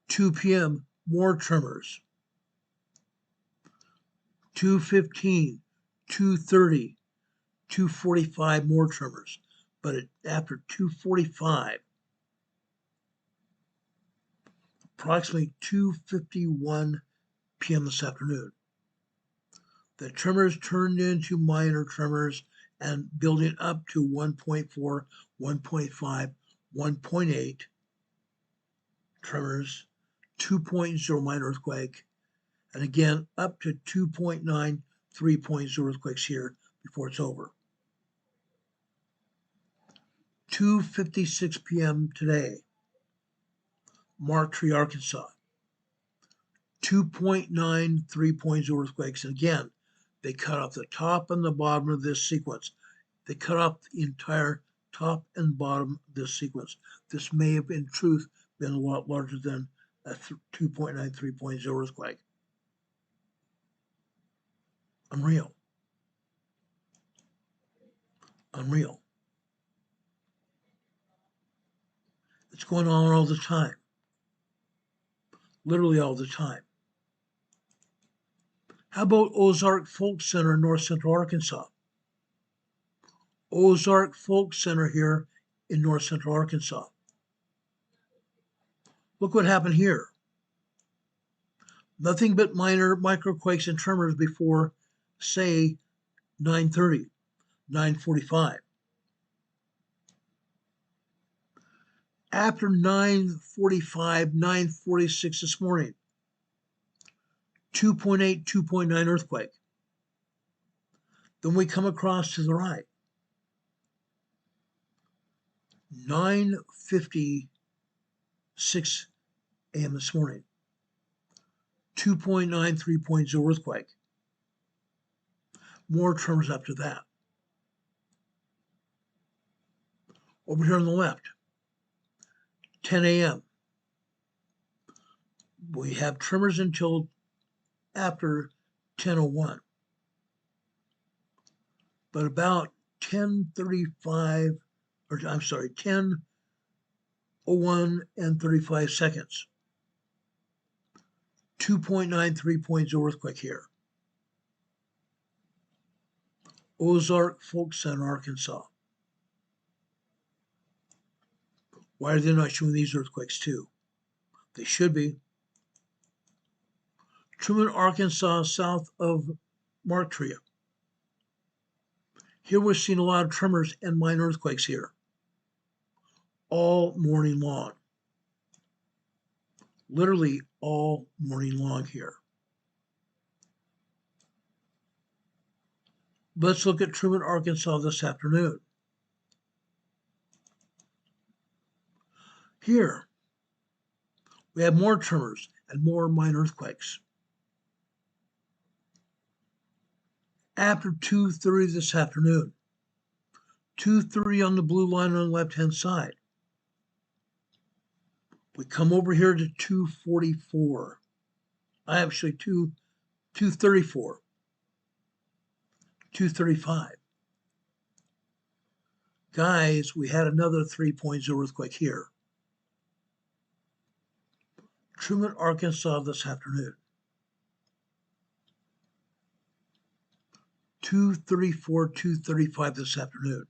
2 p.m. more tremors. 2:15, 2:30, 2:45 more tremors. But after 2:45, approximately 2:51 p.m. this afternoon, the tremors turned into minor tremors and building up to 1.4, 1.5, 1.8 tremors, 2.0 minor earthquake, and again up to 2.9, 3.0 earthquakes here before it's over. 2:56 p.m. today, Marktree, Arkansas. 2.9, 3.0 earthquakes. And again, they cut off the top and the bottom of this sequence. They cut off the entire top and bottom of this sequence. This may have, in truth, been a lot larger than a 2.9, 3.0 earthquake. Unreal. Unreal. It's going on all the time. Literally all the time. How about Ozark Folk Center in North Central Arkansas? Ozark Folk Center here in North Central Arkansas. Look what happened here. Nothing but minor microquakes and tremors before, say, 9:30, 9:45. After 9:45, 9:46 this morning, 2.8, 2.9 earthquake. Then we come across to the right. 9:56 a.m. this morning. 2.9, 3.0 earthquake. More tremors after that. Over here on the left, 10 a.m. We have tremors until after 10:01. But about 10:35, or I'm sorry, 10:01 and 35 seconds. 2.9, 3.0 earthquake here. Ozark Folk Center, Arkansas. Why are they not showing these earthquakes too? They should be. Truman, Arkansas, south of Marktree. Here we're seeing a lot of tremors and minor earthquakes here. All morning long. Literally all morning long here. Let's look at Truman, Arkansas this afternoon. Here, we have more tremors and more minor earthquakes. After 2:30 this afternoon, 2:30 on the blue line on the left-hand side, we come over here to 2:44. Actually, 2:34, 2:35. Guys, we had another 3.0 earthquake here. Truman, Arkansas this afternoon. 2:34, 2:35 this afternoon.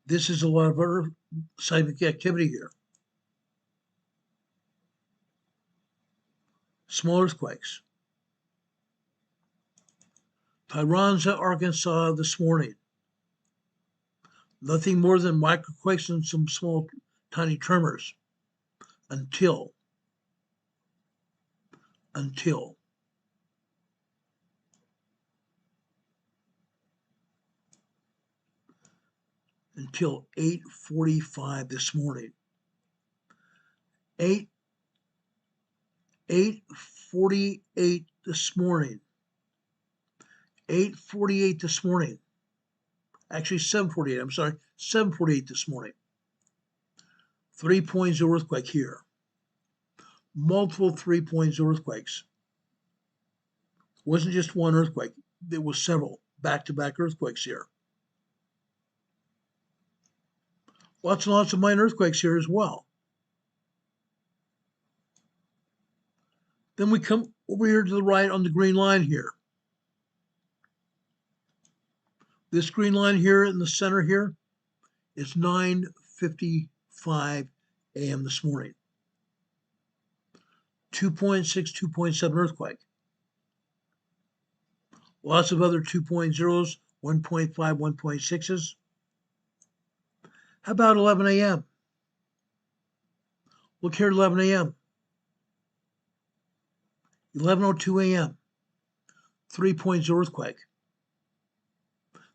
This is a lot of seismic activity here. Small earthquakes. Tyronza, Arkansas this morning. Nothing more than microquakes and some small, tiny tremors until 8:45 this morning. 8:48 this morning. 8:48 this morning. Actually, 7:48. I'm sorry, 7:48 this morning. 3.0 earthquake here. Multiple 3.0 earthquakes. It wasn't just one earthquake. There was several back-to-back earthquakes here. Lots and lots of minor earthquakes here as well. Then we come over here to the right on the green line here. This green line here in the center here is 9:55 a.m. this morning. 2.6, 2.7 earthquake. Lots of other 2.0s, 1.5, 1.6s. How about 11 a.m.? Look here at 11 a.m. 11:02 a.m. 3.0 earthquake.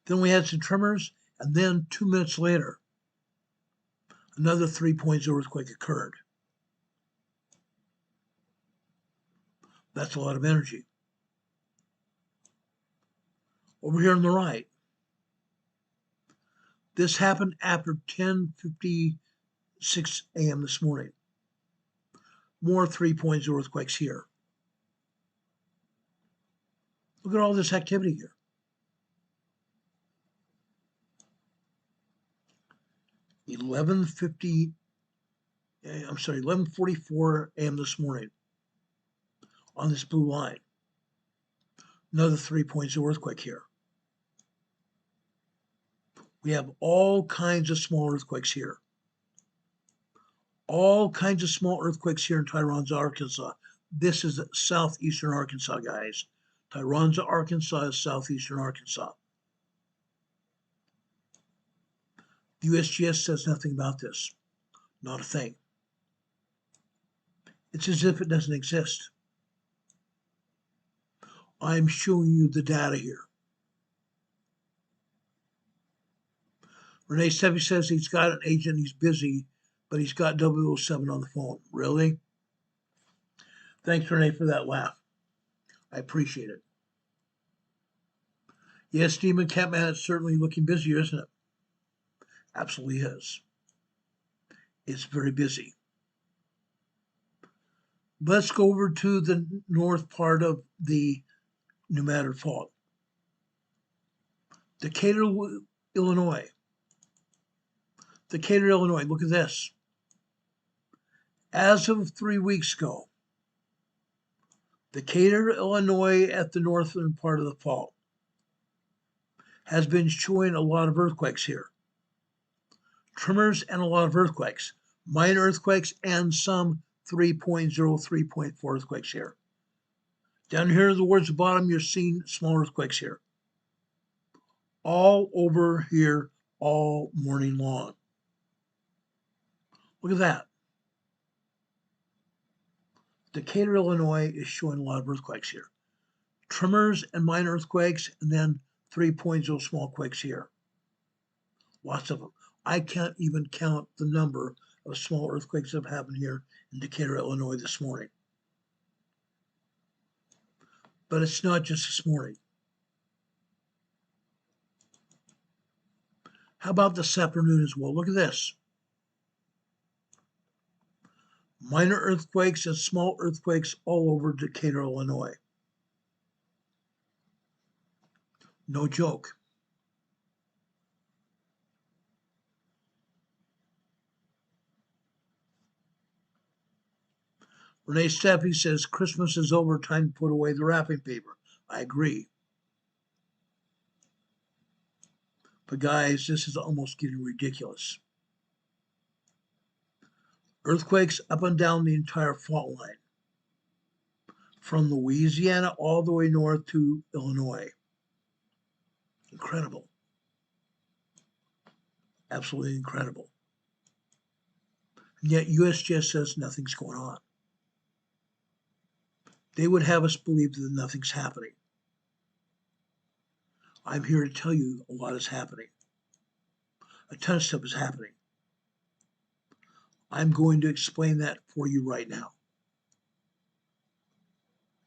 Then we had some tremors, and then 2 minutes later, another 3.0 earthquake occurred. That's a lot of energy. Over here on the right, this happened after 10:56 a.m. this morning. More 3.0 earthquakes here. Look at all this activity here. 11:44 a.m. this morning on this blue line. Another 3.0 earthquake here. We have all kinds of small earthquakes here. All kinds of small earthquakes here in Tyronza, Arkansas. This is southeastern Arkansas, guys. Tyronza, Arkansas is southeastern Arkansas. The USGS says nothing about this. Not a thing. It's as if it doesn't exist. I'm showing you the data here. Renee Steffi says he's got an agent, he's busy, but he's got 007 on the phone. Really? Thanks, Renee, for that laugh. I appreciate it. Yes, Demon Catman is certainly looking busier, isn't it? Absolutely is. It's very busy. Let's go over to the north part of the New Matter Fault. Decatur, Illinois. Decatur, Illinois, look at this. As of 3 weeks ago, Decatur, Illinois at the northern part of the fault has been showing a lot of earthquakes here. Tremors and a lot of earthquakes. Minor earthquakes and some 3.0, 3.4 earthquakes here. Down here towards the bottom, you're seeing small earthquakes here. All over here all morning long. Look at that. Decatur, Illinois is showing a lot of earthquakes here. Tremors and minor earthquakes, and then 3.0 small quakes here. Lots of them. I can't even count the number of small earthquakes that have happened here in Decatur, Illinois this morning. But it's not just this morning. How about this afternoon as well? Look at this. Minor earthquakes and small earthquakes all over Decatur, Illinois. No joke. Renee Steffi says Christmas is over, time to put away the wrapping paper. I agree. But guys, this is almost getting ridiculous. Earthquakes up and down the entire fault line, from Louisiana all the way north to Illinois. Incredible. Absolutely incredible. And yet USGS says nothing's going on. They would have us believe that nothing's happening. I'm here to tell you a lot is happening. A ton of stuff is happening. I'm going to explain that for you right now.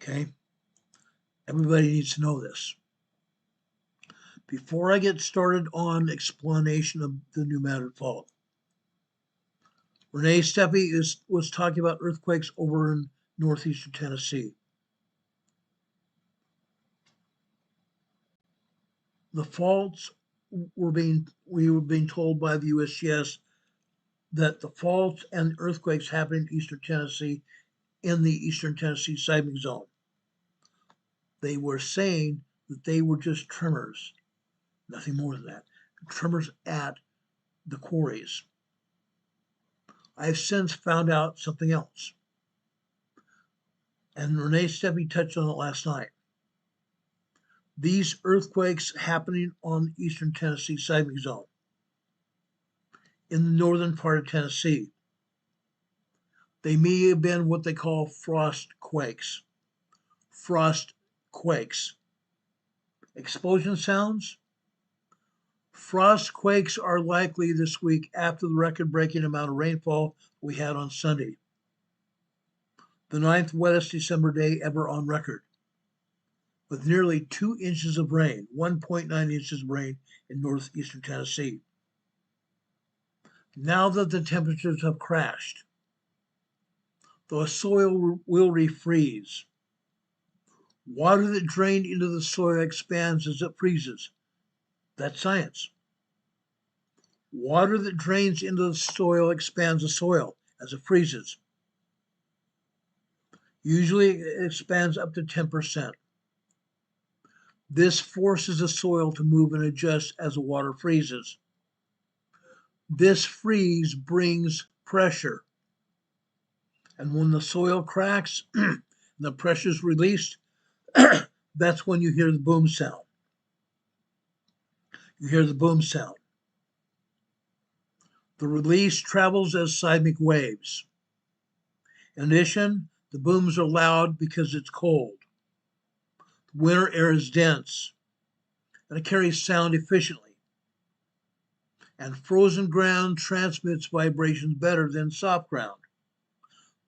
Okay? Everybody needs to know this. Before I get started on explanation of the New Madrid fault, Renee Steffi was talking about earthquakes over in northeastern Tennessee. The faults we were being told by the USGS that the faults and earthquakes happening in eastern Tennessee in the eastern Tennessee seismic zone. They were saying that they were just tremors, nothing more than that. Tremors at the quarries. I've since found out something else. And Renee Steffi touched on it last night. These earthquakes happening on the eastern Tennessee seismic zone in the northern part of Tennessee, they may have been what they call frost quakes. Frost quakes. Explosion sounds? Frost quakes are likely this week after the record-breaking amount of rainfall we had on Sunday. The 9th wettest December day ever on record, with nearly 2 inches of rain, 1.9 inches of rain in northeastern Tennessee. Now that the temperatures have crashed, the soil will refreeze. Water that drained into the soil expands as it freezes. That's science. Water that drains into the soil expands the soil as it freezes. Usually it expands up to 10%. This forces the soil to move and adjust as the water freezes. This freeze brings pressure. And when the soil cracks and the pressure is released, that's when you hear the boom sound. You hear the boom sound. The release travels as seismic waves. In addition, the booms are loud because it's cold. The winter air is dense, and it carries sound efficiently. And frozen ground transmits vibrations better than soft ground.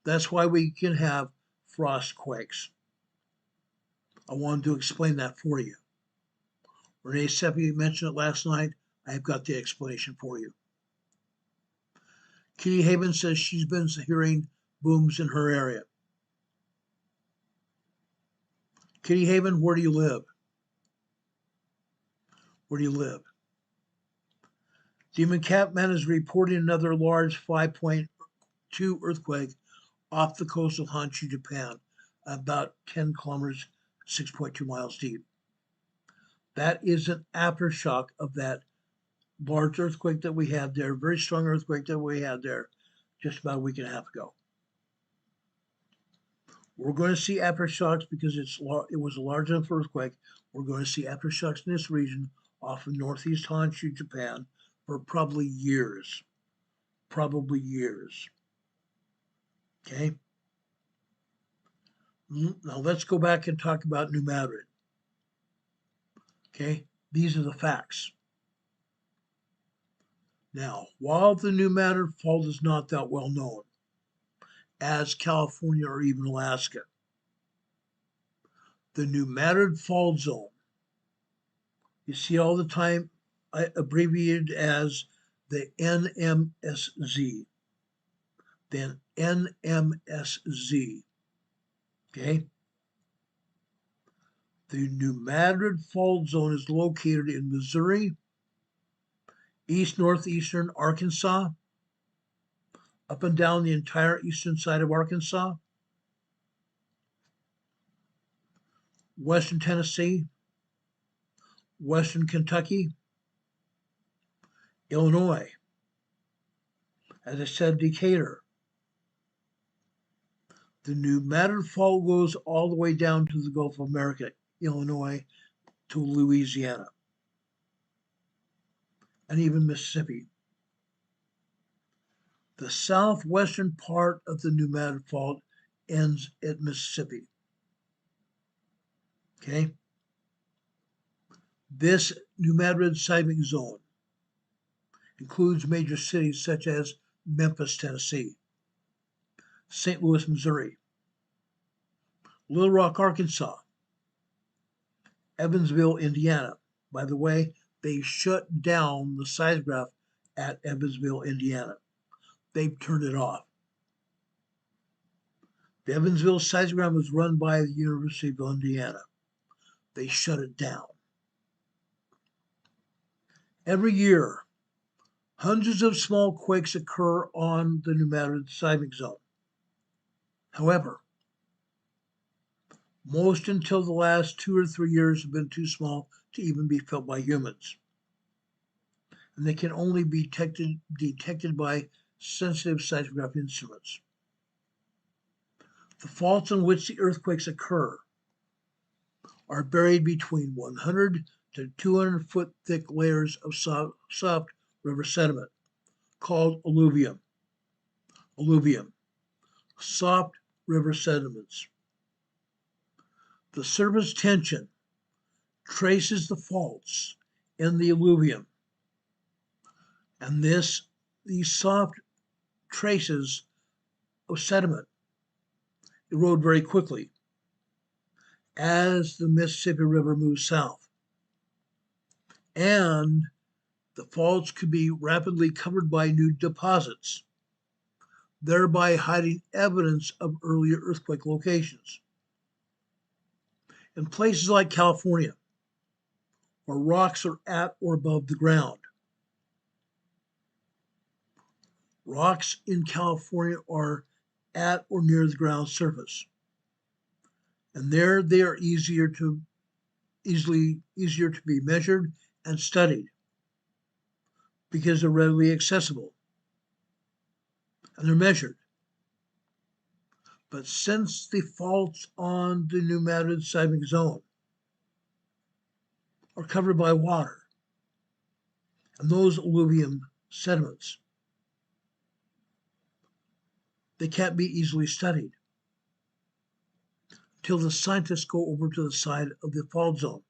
That's why we can have frost quakes. I wanted to explain that for you. Renee Steffi mentioned it last night. I've got the explanation for you. Kitty Haven says she's been hearing booms in her area. Kitty Haven, where do you live? Where do you live? Demon Catman is reporting another large 5.2 earthquake off the coast of Honshu, Japan, about 10 kilometers, 6.2 miles deep. That is an aftershock of that large earthquake that we had there, very strong earthquake that we had there just about a week and a half ago. We're going to see aftershocks because it was a large enough earthquake. We're going to see aftershocks in this region off of northeast Honshu, Japan, for probably years. Probably years. Okay? Now let's go back and talk about New Madrid. Okay? These are the facts. Now, while the New Madrid Fault is not that well known as California or even Alaska, the New Madrid Fault Zone, you see all the time abbreviated as the NMSZ, then NMSZ, okay? The New Madrid Fault Zone is located in Missouri, northeastern Arkansas, up and down the entire eastern side of Arkansas, western Tennessee, western Kentucky, Illinois, as I said, Decatur. The New Madrid Fault goes all the way down to the Gulf of America, Illinois, to Louisiana, and even Mississippi. The southwestern part of the New Madrid Fault ends at Mississippi. Okay? This New Madrid seismic zone includes major cities such as Memphis, Tennessee, St. Louis, Missouri, Little Rock, Arkansas, Evansville, Indiana. By the way, they shut down the seismograph at Evansville, Indiana. They've turned it off. The Evansville seismograph was run by the University of Indiana. They shut it down. Every year, hundreds of small quakes occur on the New Madrid seismic zone. However, most until the last 2 or 3 years have been too small to even be felt by humans. And they can only be detected by sensitive seismograph instruments. The faults on which the earthquakes occur are buried between 100 to 200 foot thick layers of soft river sediment called alluvium. Soft river sediments. The surface tension traces the faults in the alluvium, and these soft traces of sediment erode very quickly as the Mississippi River moves south, and the faults could be rapidly covered by new deposits, thereby hiding evidence of earlier earthquake locations. In places like California, where rocks are at or above the ground, rocks in California are at or near the ground surface, and there they are easier to be measured and studied because they're readily accessible and they're measured. But since the faults on the New Madrid seismic zone are covered by water and those alluvium sediments, they can't be easily studied until the scientists go over to the side of the fault zone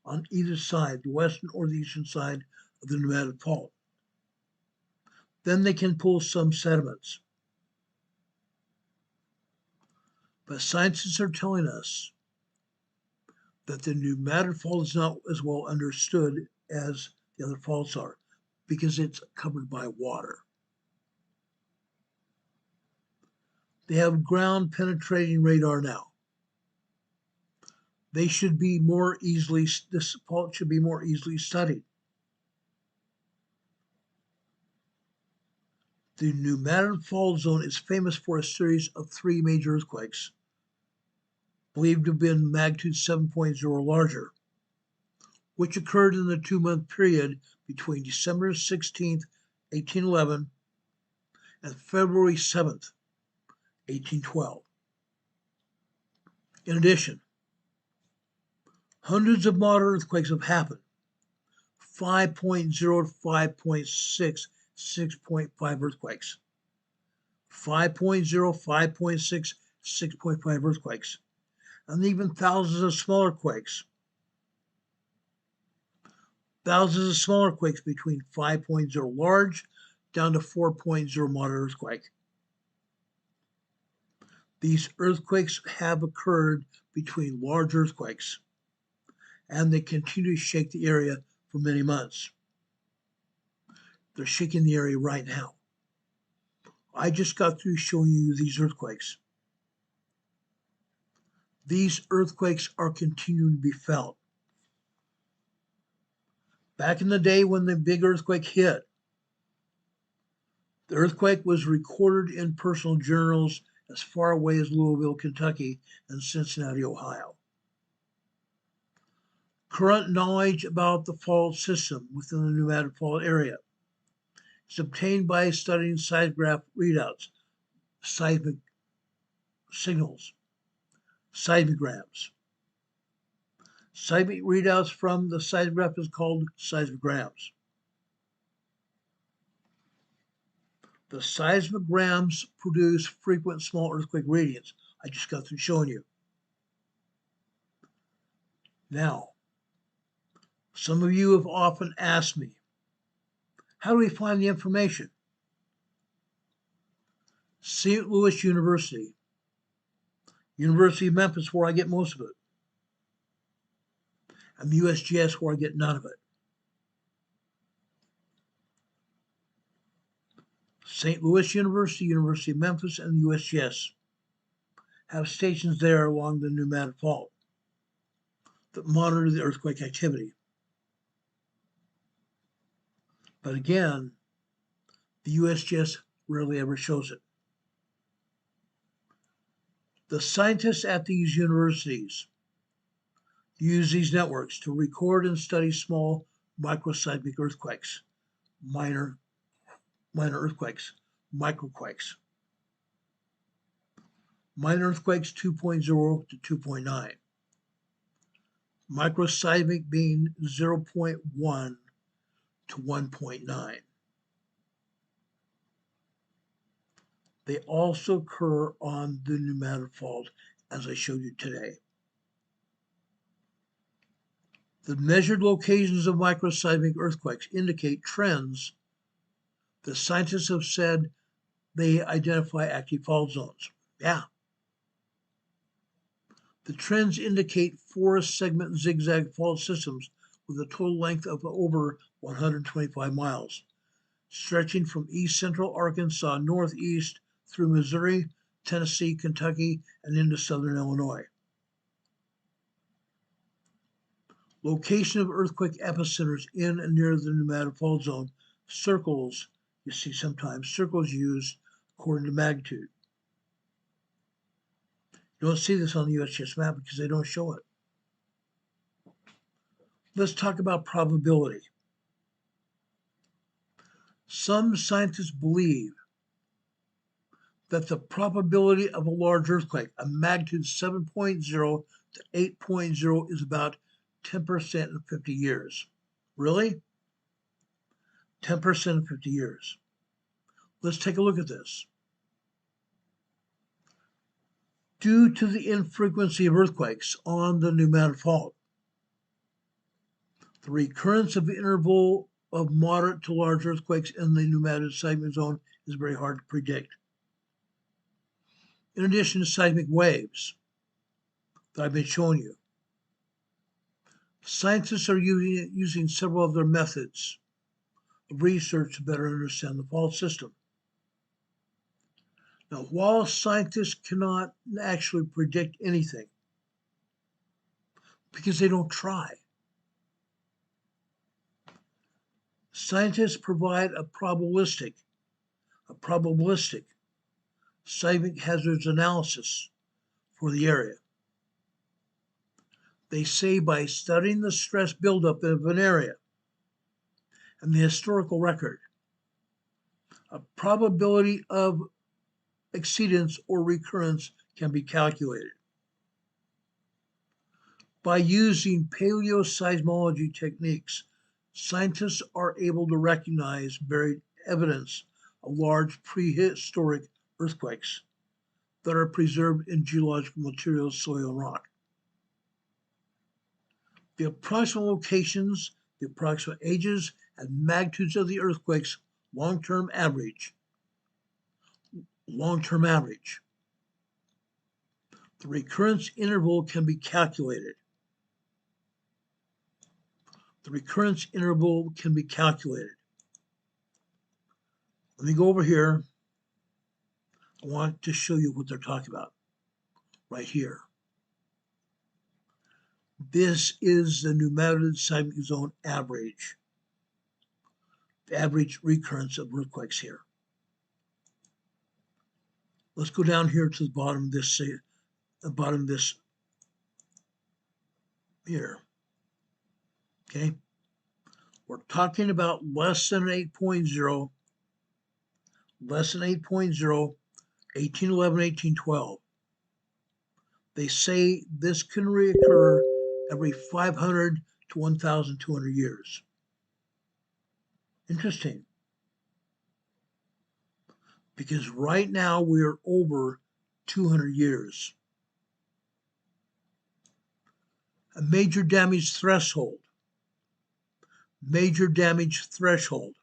on either side, the western or the eastern side of the New Madrid Fault. Then they can pull some sediments. But scientists are telling us that the New Madrid Fault is not as well understood as the other faults are because it's covered by water. They have ground penetrating radar now. This fault should be more easily studied. The New Madrid Fault Zone is famous for a series of 3 major earthquakes, believed to have been magnitude 7.0 or larger, which occurred in the 2-month period between December 16th, 1811 and February 7th, 1812. In addition, hundreds of moderate earthquakes have happened, 5.0 to 5.6, 6.5 earthquakes, 5.0, 5.6, 6.5 earthquakes, and even thousands of smaller quakes. thousands of smaller quakes between 5.0 large down to 4.0 moderate earthquake. These earthquakes have occurred between large earthquakes, and they continue to shake the area for many months. They're shaking the area right now. I just got through showing you these earthquakes. These earthquakes are continuing to be felt. Back in the day when the big earthquake hit, the earthquake was recorded in personal journals as far away as Louisville, Kentucky, and Cincinnati, Ohio. Current knowledge about the fault system within the pneumatic fault area is obtained by studying seismograph readouts, seismic signals, seismograms. Seismic readouts from the seismograph is called seismograms. The seismograms produce frequent small earthquake readings. I just got through showing you. Now, some of you have often asked me, how do we find the information? St. Louis University, University of Memphis, where I get most of it, and the USGS, where I get none of it. St. Louis University, University of Memphis, and the USGS have stations there along the pneumatic fault that monitor the earthquake activity. But again, the USGS rarely ever shows it. The scientists at these universities use these networks to record and study small microseismic earthquakes, minor earthquakes, microquakes. Minor earthquakes 2.0 to 2.9. Microseismic being 0.1 to 1.9. They also occur on the pneumatic fault, as I showed you today. The measured locations of microseismic earthquakes indicate trends that scientists have said they identify active fault zones. Yeah. The trends indicate forest segment zigzag fault systems with a total length of over 125 miles, stretching from east central Arkansas northeast through Missouri, Tennessee, Kentucky, and into southern Illinois. Location of earthquake epicenters in and near the pneumatic fault zone. Circles, you see sometimes, circles used according to magnitude. You don't see this on the USGS map because they don't show it. Let's talk about probability. Some scientists believe that the probability of a large earthquake, a magnitude 7.0 to 8.0, is about 10% in 50 years. Really? 10% in 50 years. Let's take a look at this. Due to the infrequency of earthquakes on the pneumatic fault, the recurrence of the interval of moderate to large earthquakes in the pneumatic seismic zone is very hard to predict. In addition to seismic waves that I've been showing you, scientists are using several other methods of research to better understand the fault system. Now, while scientists cannot actually predict anything, because they don't try, scientists provide a probabilistic seismic hazards analysis for the area. They say by studying the stress buildup of an area and the historical record, a probability of exceedance or recurrence can be calculated. By using paleoseismology techniques, scientists are able to recognize buried evidence of large prehistoric earthquakes that are preserved in geological materials, soil, and rock. The approximate locations the approximate ages and magnitudes of the earthquakes, long-term average. Long-term average. The recurrence interval can be calculated. The recurrence interval can be calculated. Let me go over here. I want to show you what they're talking about right here. This is the New Madrid seismic zone average. The average recurrence of earthquakes here. Let's go down here to the bottom of this here. Okay. We're talking about less than 8.0, less than 8.0, 1811, 1812. They say this can reoccur every 500 to 1,200 years. Interesting. Because right now we're over 200 years. A major damage threshold. Major damage threshold.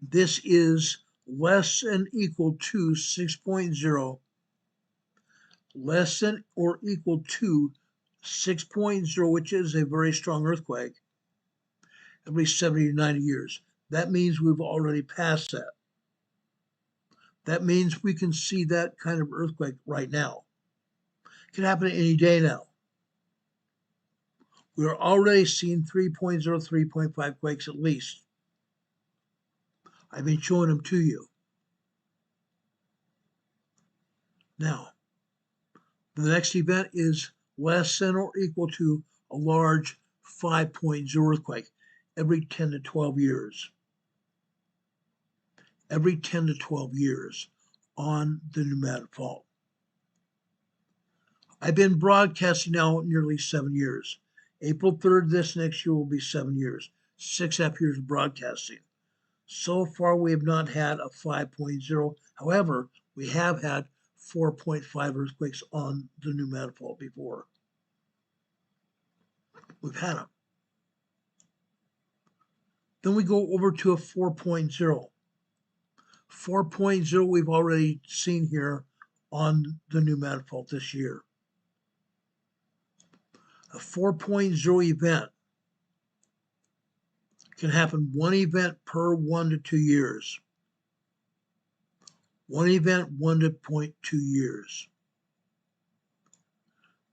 This is less than equal to 6.0, less than or equal to 6.0, which is a very strong earthquake, every 70 to 90 years. That means we've already passed that. That means we can see that kind of earthquake right now. It can happen any day now. We're already seeing 3.0, 3.5 quakes at least. I've been showing them to you. Now, the next event is less than or equal to a large 5.0 earthquake every 10 to 12 years. Every 10 to 12 years on the New Madrid Fault. I've been broadcasting now nearly 7 years. April 3rd, this next year will be 7 years. 6.5 years of broadcasting. So far, we have not had a 5.0. However, we have had 4.5 earthquakes on the New Madrid Fault before. We've had them. Then we go over to a 4.0. 4.0 we've already seen here on the New Madrid Fault this year. A 4.0 event can happen one event per 1 to 2 years. One event, 1 to 0.2 years.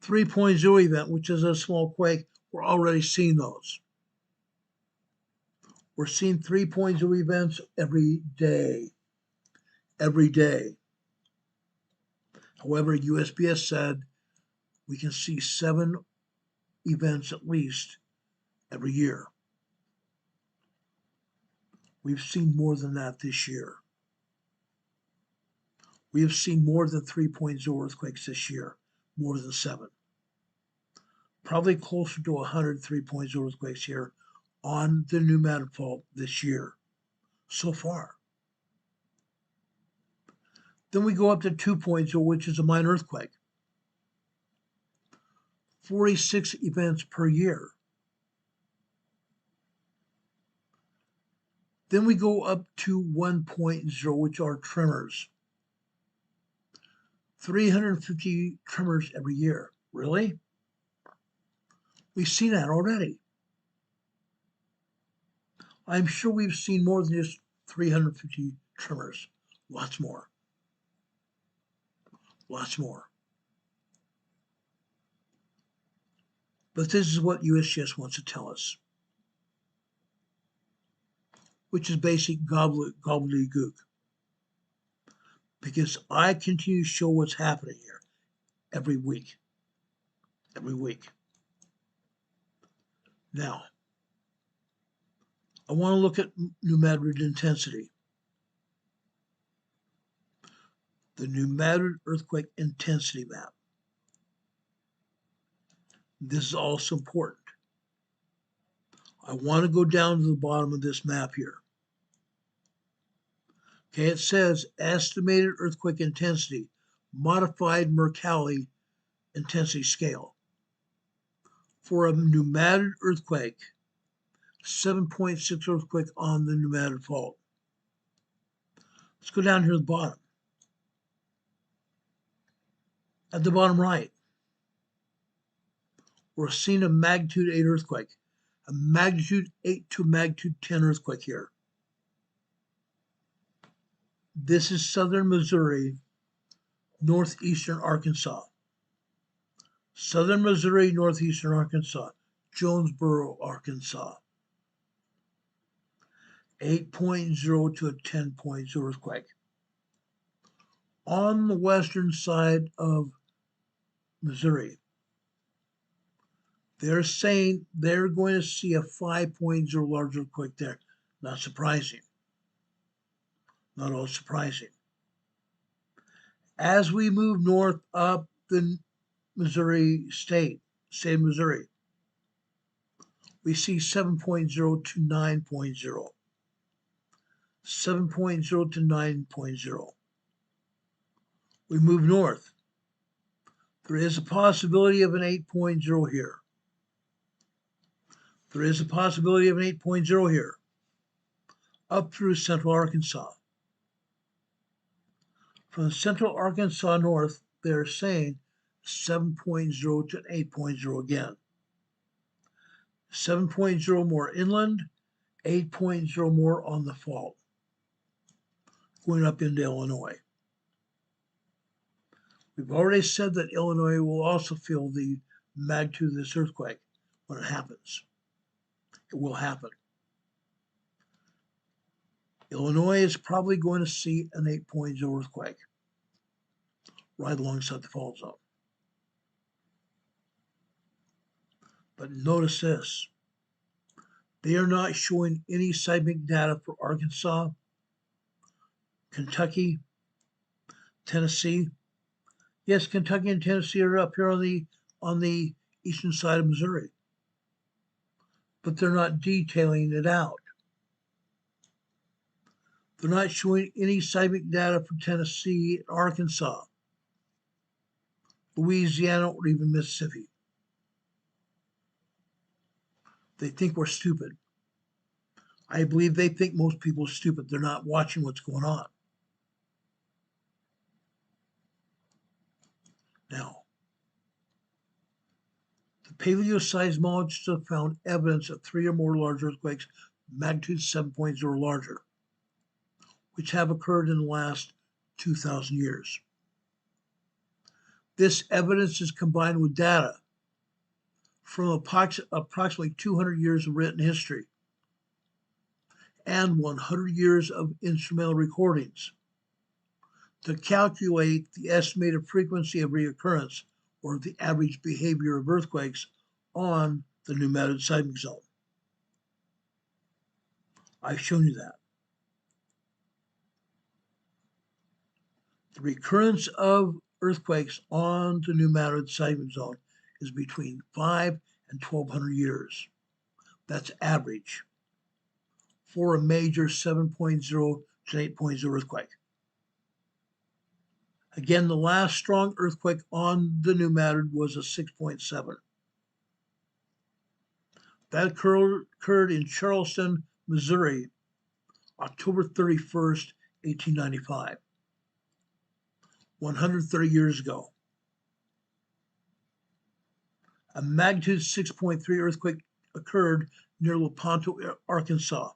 3.0 event, which is a small quake, we're already seeing those. We're seeing 3.0 events every day. Every day. However, USGS said we can see 7 events at least every year. We've seen more than that this year. We have seen more than 3.0 earthquakes this year, more than 7. Probably closer to 100 3.0 earthquakes here on the New Madrid Fault this year, so far. Then we go up to 2.0, which is a minor earthquake. 46 events per year. Then we go up to 1.0, which are tremors. 350 tremors every year. Really? We've seen that already. I'm sure we've seen more than just 350 tremors. Lots more. Lots more. But this is what USGS wants to tell us, which is basic gobbledygook. Because I continue to show what's happening here every week. Every week. Now, I want to look at New Madrid intensity. The New Madrid earthquake intensity map. This is also important. I want to go down to the bottom of this map here. Okay, it says estimated earthquake intensity, modified Mercalli intensity scale. for a pneumatic earthquake, 7.6 earthquake on the pneumatic fault. Let's go down here at the bottom. At the bottom right, we're seeing a magnitude 8 earthquake, a magnitude 8 to magnitude 10 earthquake here. This is southern Missouri, northeastern Arkansas. Southern Missouri, northeastern Arkansas, Jonesboro, Arkansas. 8.0 to a 10.0 earthquake. On the western side of Missouri, they're saying they're going to see a 5.0 large earthquake there. Not surprising. Not all surprising. As we move north up the Missouri state of Missouri, we see 7.0 to 9.0. 7.0 to 9.0. We move north. There is a possibility of an 8.0 here. There is a possibility of an 8.0 here, up through central Arkansas. From central Arkansas north, they're saying 7.0 to 8.0 again. 7.0 more inland, 8.0 more on the fault, going up into Illinois. We've already said that Illinois will also feel the magnitude of this earthquake when it happens. It will happen. Illinois is probably going to see an 8.0 earthquake right alongside the fault zone. But notice this. They are not showing any seismic data for Arkansas, Kentucky, Tennessee. Yes, Kentucky and Tennessee are up here on the eastern side of Missouri, but they're not detailing it out. They're not showing any seismic data for Tennessee, Arkansas, Louisiana, or even Mississippi. They think we're stupid. I believe they think most people are stupid. They're not watching what's going on. Now, the paleoseismologists have found evidence of 3 or more large earthquakes, magnitude 7.0 or larger, which have occurred in the last 2,000 years. This evidence is combined with data from approximately 200 years of written history and 100 years of instrumental recordings to calculate the estimated frequency of reoccurrence, or the average behavior of earthquakes on the pneumatic seismic zone. I've shown you that. The recurrence of earthquakes on the pneumatic seismic zone is between 5 and 1,200 years. That's average for a major 7.0 to 8.0 earthquake. Again, the last strong earthquake on the pneumatic was a 6.7. That occurred in Charleston, Missouri, October 31st, 1895, 130 years ago. A magnitude 6.3 earthquake occurred near Lepanto, Arkansas,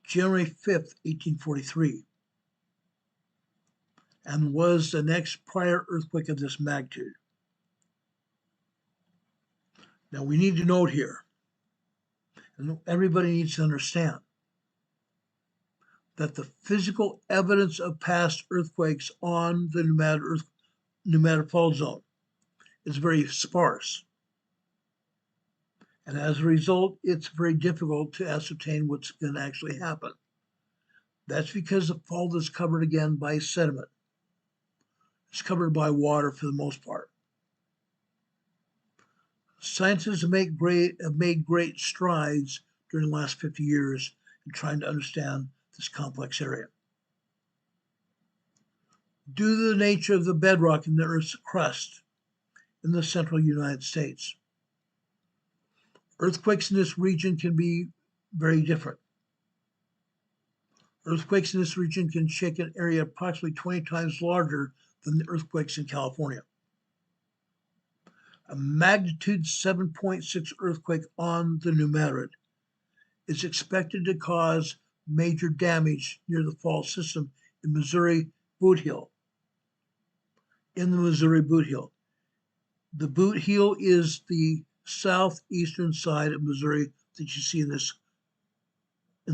January 5th, 1843, and was the next prior earthquake of this magnitude. Now we need to note here, and everybody needs to understand, that the physical evidence of past earthquakes on the pneumatic fault zone is very sparse. And as a result, it's very difficult to ascertain what's going to actually happen. That's because the fault is covered again by sediment. It's covered by water for the most part. Scientists have made great strides during the last 50 years in trying to understand this complex area. Due to the nature of the bedrock in the Earth's crust in the central United States, Earthquakes in this region can be very different. Earthquakes in this region can shake an area approximately 20 times larger than the earthquakes in California. A magnitude 7.6 earthquake on the New Madrid is expected to cause major damage near the fault system in Missouri Boot Heel. In the Missouri Boot Heel. The Boot Heel is the southeastern side of Missouri that you see in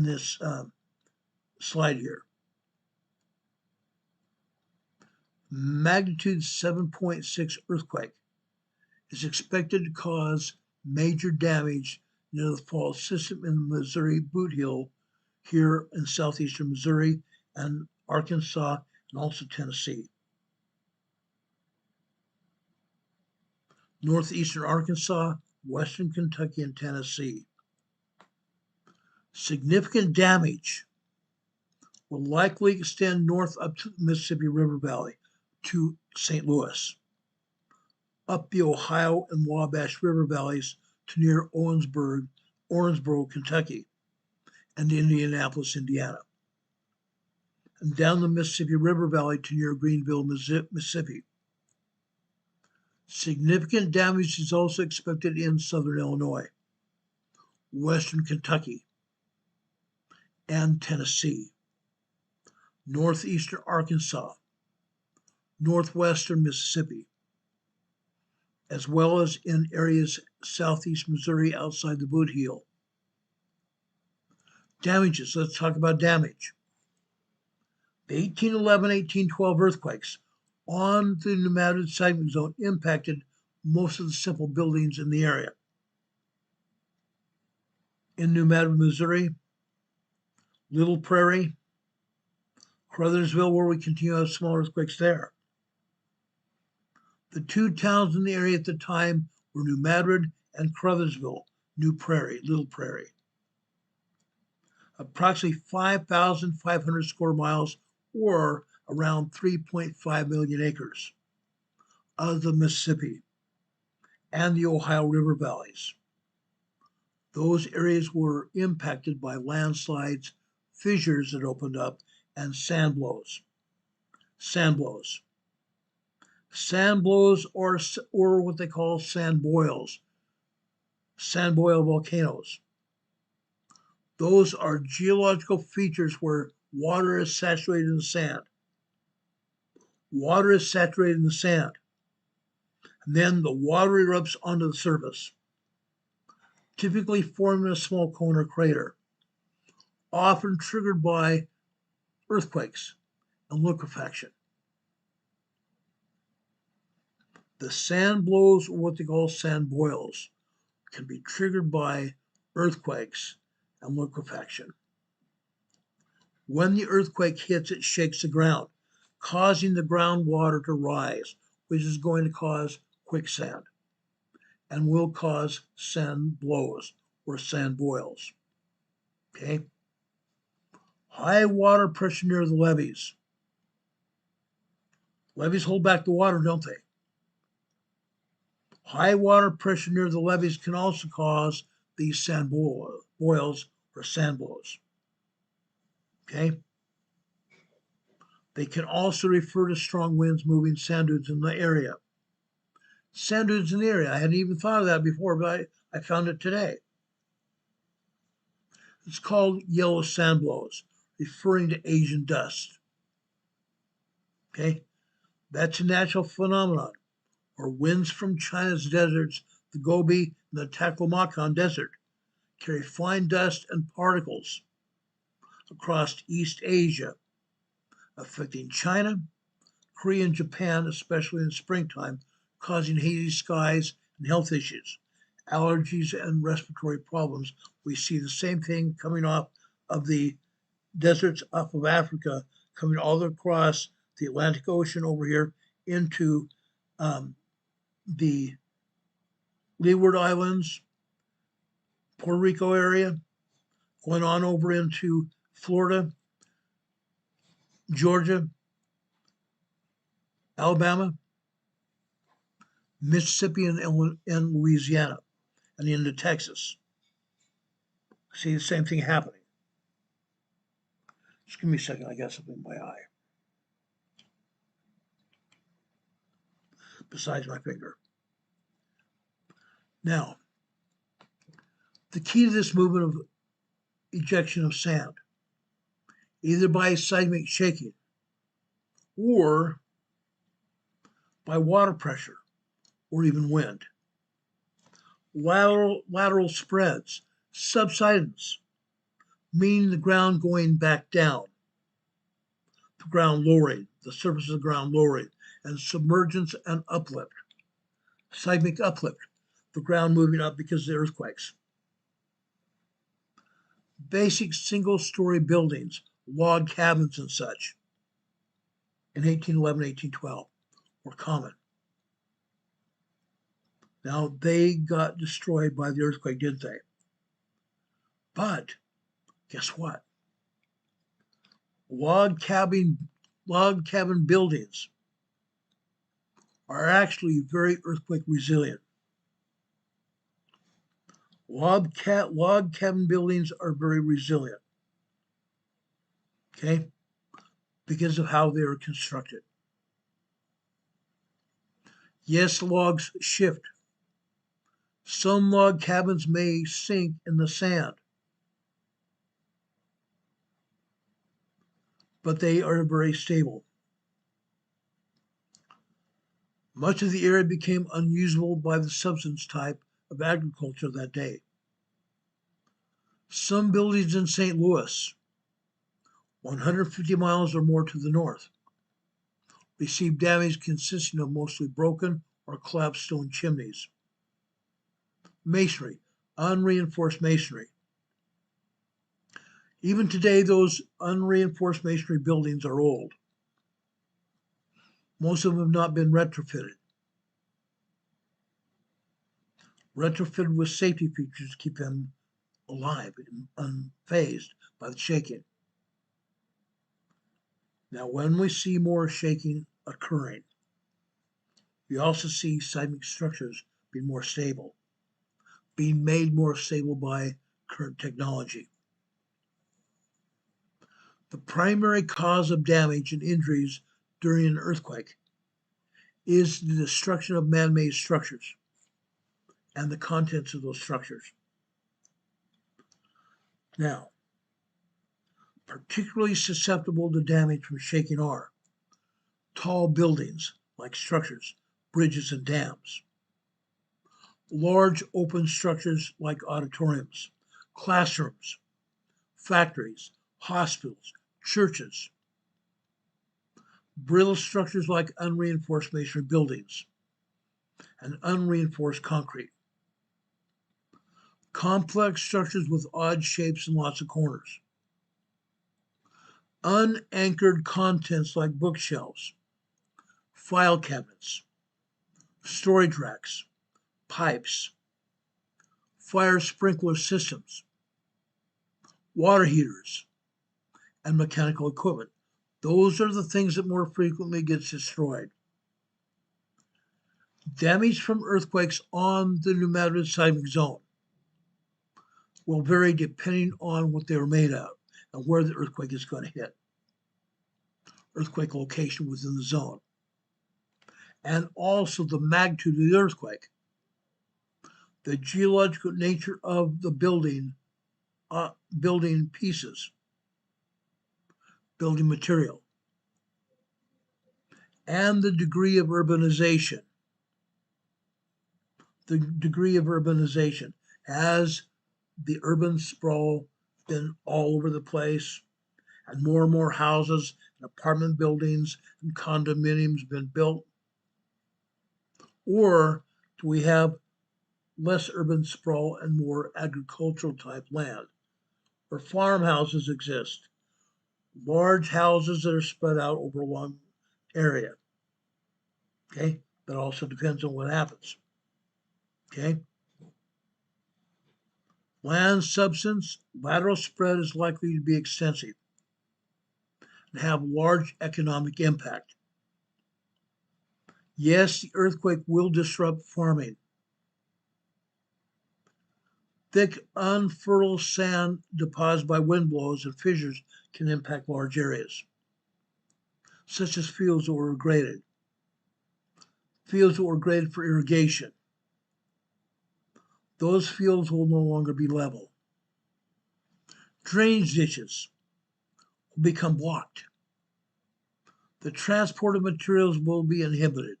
this slide here. Magnitude 7.6 earthquake is expected to cause major damage near the fault system in the Missouri Boot Heel here in southeastern Missouri and Arkansas and also Tennessee. Northeastern Arkansas, western Kentucky, and Tennessee. Significant damage will likely extend north up to the Mississippi River Valley to St. Louis, up the Ohio and Wabash River valleys to near Owensboro, Kentucky, and Indianapolis, Indiana, and down the Mississippi River Valley to near Greenville, Mississippi. Significant damage is also expected in southern Illinois, western Kentucky, and Tennessee, northeastern Arkansas, northwestern Mississippi, as well as in areas southeast Missouri outside the Boot Heel. Damages, let's talk about damage. The 1811-1812 earthquakes on the New Madrid seismic zone impacted most of the simple buildings in the area. In New Madrid, Missouri, Little Prairie, Crothersville, where we continue to have small earthquakes there. The two towns in the area at the time were New Madrid and Crothersville, New Prairie, Little Prairie. Approximately 5,500 square miles, or around 3.5 million acres of the Mississippi and the Ohio River valleys. Those areas were impacted by landslides, fissures that opened up, and sand blows. Sand blows. Sand blows or what they call sand boils. Sand boil volcanoes. Those are geological features where water is saturated in the sand. Water is saturated in the sand. And then the water erupts onto the surface, typically forming a small cone or crater, often triggered by earthquakes and liquefaction. The sand blows, or what they call sand boils, can be triggered by earthquakes and liquefaction. When the earthquake hits, it shakes the ground, causing the groundwater to rise, which is going to cause quicksand and will cause sand blows or sand boils. Okay? High water pressure near the levees. Levees hold back the water, don't they? High water pressure near the levees can also cause these sand boils or sand blows. Okay? They can also refer to strong winds moving sand dunes in the area. Sand dunes in the area. I hadn't even thought of that before, but I found it today. It's called yellow sand blows, referring to Asian dust. Okay? That's a natural phenomenon, or winds from China's deserts, the Gobi and the Taklamakan Desert, carry fine dust and particles across East Asia, affecting China, Korea, and Japan, especially in springtime, causing hazy skies and health issues, allergies, and respiratory problems. We see the same thing coming off of the deserts off of Africa, coming all across the Atlantic Ocean over here into the Leeward Islands, Puerto Rico area, going on over into Florida, Georgia, Alabama, Mississippi, and Louisiana. and into Texas. See the same thing happening. Just give me a second, I got something in my eye. Besides my finger. Now, the key to this movement of ejection of sand, either by seismic shaking or by water pressure or even wind. Lateral spreads, subsidence, meaning the ground going back down, the ground lowering, the surface of the ground lowering, and submergence and uplift, seismic uplift, the ground moving up because of the earthquakes. Basic single-story buildings, log cabins and such, in 1811, 1812, were common. Now, they got destroyed by the earthquake, didn't they? But guess what? Log cabin buildings are actually very earthquake resilient. Log cabin buildings are very resilient, okay, because of how they are constructed. Yes, logs shift. Some log cabins may sink in the sand, but they are very stable. Much of the area became unusable by the subsistence type of agriculture that day. Some buildings in St. Louis, 150 miles or more to the north, received damage consisting of mostly broken or collapsed stone chimneys. Masonry, unreinforced masonry. Even today, those unreinforced masonry buildings are old. Most of them have not been retrofitted. Retrofitted with safety features to keep them alive and unfazed by the shaking. Now, when we see more shaking occurring, we also see seismic structures being more stable, being made more stable by current technology. The primary cause of damage and injuries during an earthquake is the destruction of man-made structures and the contents of those structures. Now, particularly susceptible to damage from shaking are tall buildings like structures, bridges, and dams, large open structures like auditoriums, classrooms, factories, hospitals, churches, brittle structures like unreinforced masonry buildings and unreinforced concrete, complex structures with odd shapes and lots of corners, unanchored contents like bookshelves, file cabinets, storage racks, pipes, fire sprinkler systems, water heaters, and mechanical equipment. Those are the things that more frequently gets destroyed. Damage from earthquakes on the New Madrid seismic zone will vary depending on what they were made of and where the earthquake is going to hit. Earthquake location within the zone. And also the magnitude of the earthquake. The geological nature of the building pieces, building material, and the degree of urbanization. The degree of urbanization. Has the urban sprawl been all over the place, and more houses and apartment buildings and condominiums been built? Or do we have less urban sprawl and more agricultural type land, where farmhouses exist, large houses that are spread out over a long area? Okay, that also depends on what happens. Okay, land substance, lateral spread is likely to be extensive and have large economic impact. Yes, the earthquake will disrupt farming, Thick, unfertile sand deposited by wind blows and fissures can impact large areas, such as fields that were graded. Fields that were graded for irrigation. Those fields will no longer be level. Drainage ditches will become blocked. The transport of materials will be inhibited.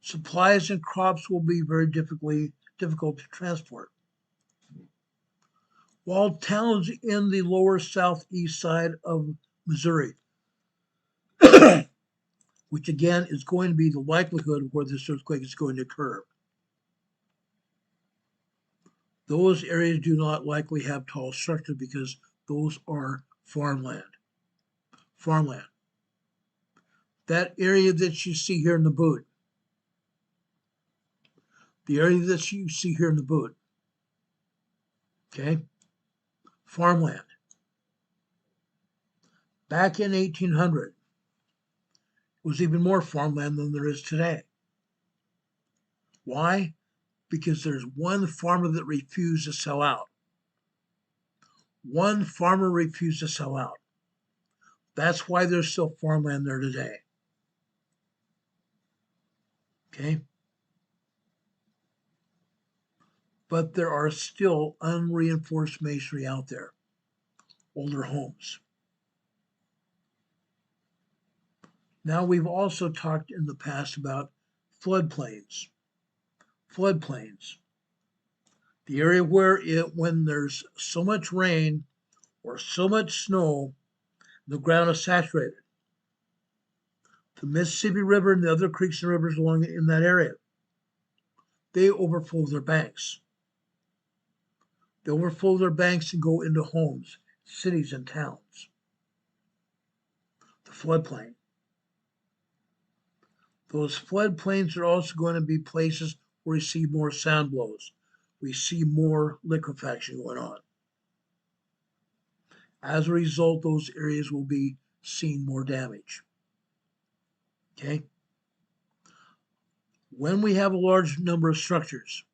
Supplies and crops will be very difficult to transport. While towns in the lower southeast side of Missouri, which again is going to be the likelihood of where this earthquake is going to occur, those areas do not likely have tall structures because those are farmland. Farmland. That area that you see here in the boot, okay, farmland. Back in 1800, it was even more farmland than there is today. Why? Because there's one farmer that refused to sell out. One farmer refused to sell out. That's why there's still farmland there today. Okay? But there are still unreinforced masonry out there, older homes. Now, we've also talked in the past about floodplains. Floodplains. The area where when there's so much rain or so much snow, the ground is saturated. The Mississippi River and the other creeks and rivers along in that area, they overflow their banks. They overflow their banks and go into homes, cities, and towns. The floodplain. Those floodplains are also going to be places where we see more sound blows. We see more liquefaction going on. As a result, those areas will be seeing more damage. Okay? When we have a large number of structures,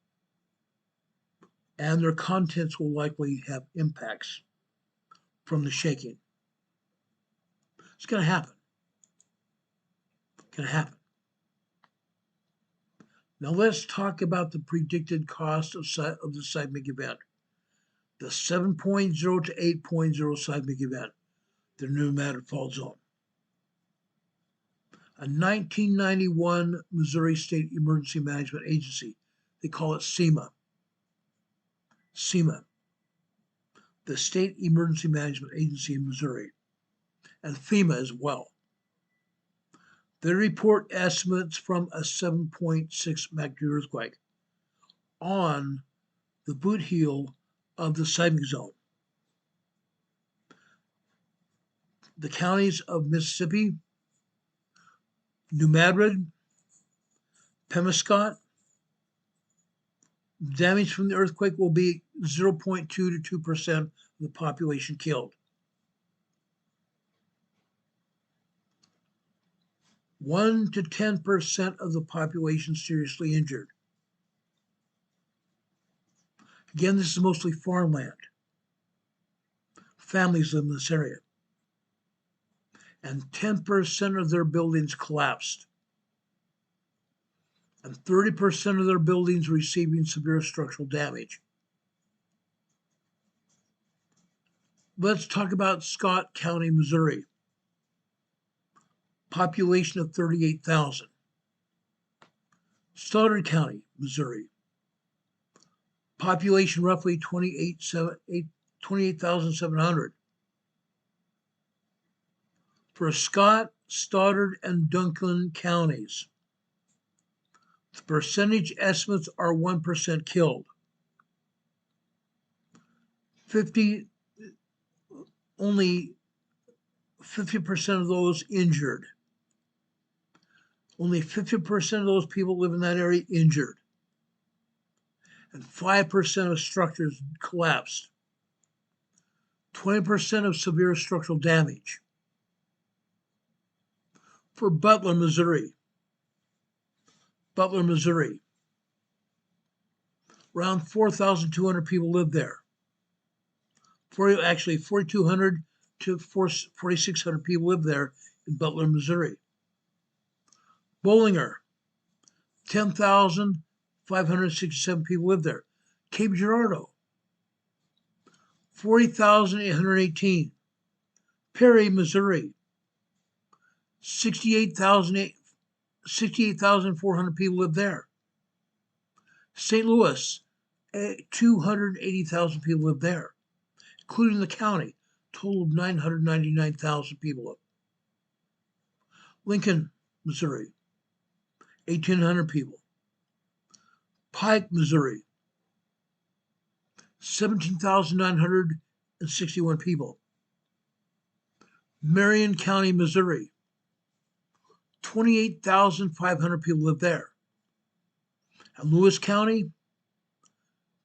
and their contents will likely have impacts from the shaking. It's going to happen. It's going to happen. Now let's talk about the predicted cost of the seismic event. The 7.0 to 8.0 seismic event, the new Madrid fault zone. A 1991 Missouri State Emergency Management Agency, they call it SEMA. SEMA, the State Emergency Management Agency in Missouri, and FEMA as well. They report estimates from a 7.6 magnitude earthquake on the boot heel of the seismic zone. The counties of Mississippi, New Madrid, Pemiscot, damage from the earthquake will be 0.2 to 2% of the population killed. 1 to 10% of the population seriously injured. Again, this is mostly farmland. Families live in this area. And 10% of their buildings collapsed. And 30% of their buildings receiving severe structural damage. Let's talk about Scott County, Missouri. Population of 38,000. Stoddard County, Missouri. Population roughly 28,700. For Scott, Stoddard, and Duncan counties, the percentage estimates are 1% killed. Only 50% of those injured. Only 50% of those people live in that area injured. And 5% of structures collapsed. 20% of severe structural damage. For Butler, Missouri. Around 4,200 people live there. 4,200 to 4,600 people live there in Butler, Missouri. Bollinger, 10,567 people live there. Cape Girardeau, 40,818. Perry, Missouri, 68,400 people live there. St. Louis, 280,000 people live there, including the county, total of 999,000 people. Lincoln, Missouri, 1,800 people. Pike, Missouri, 17,961 people. Marion County, Missouri, 28,500 people live there. And Lewis County,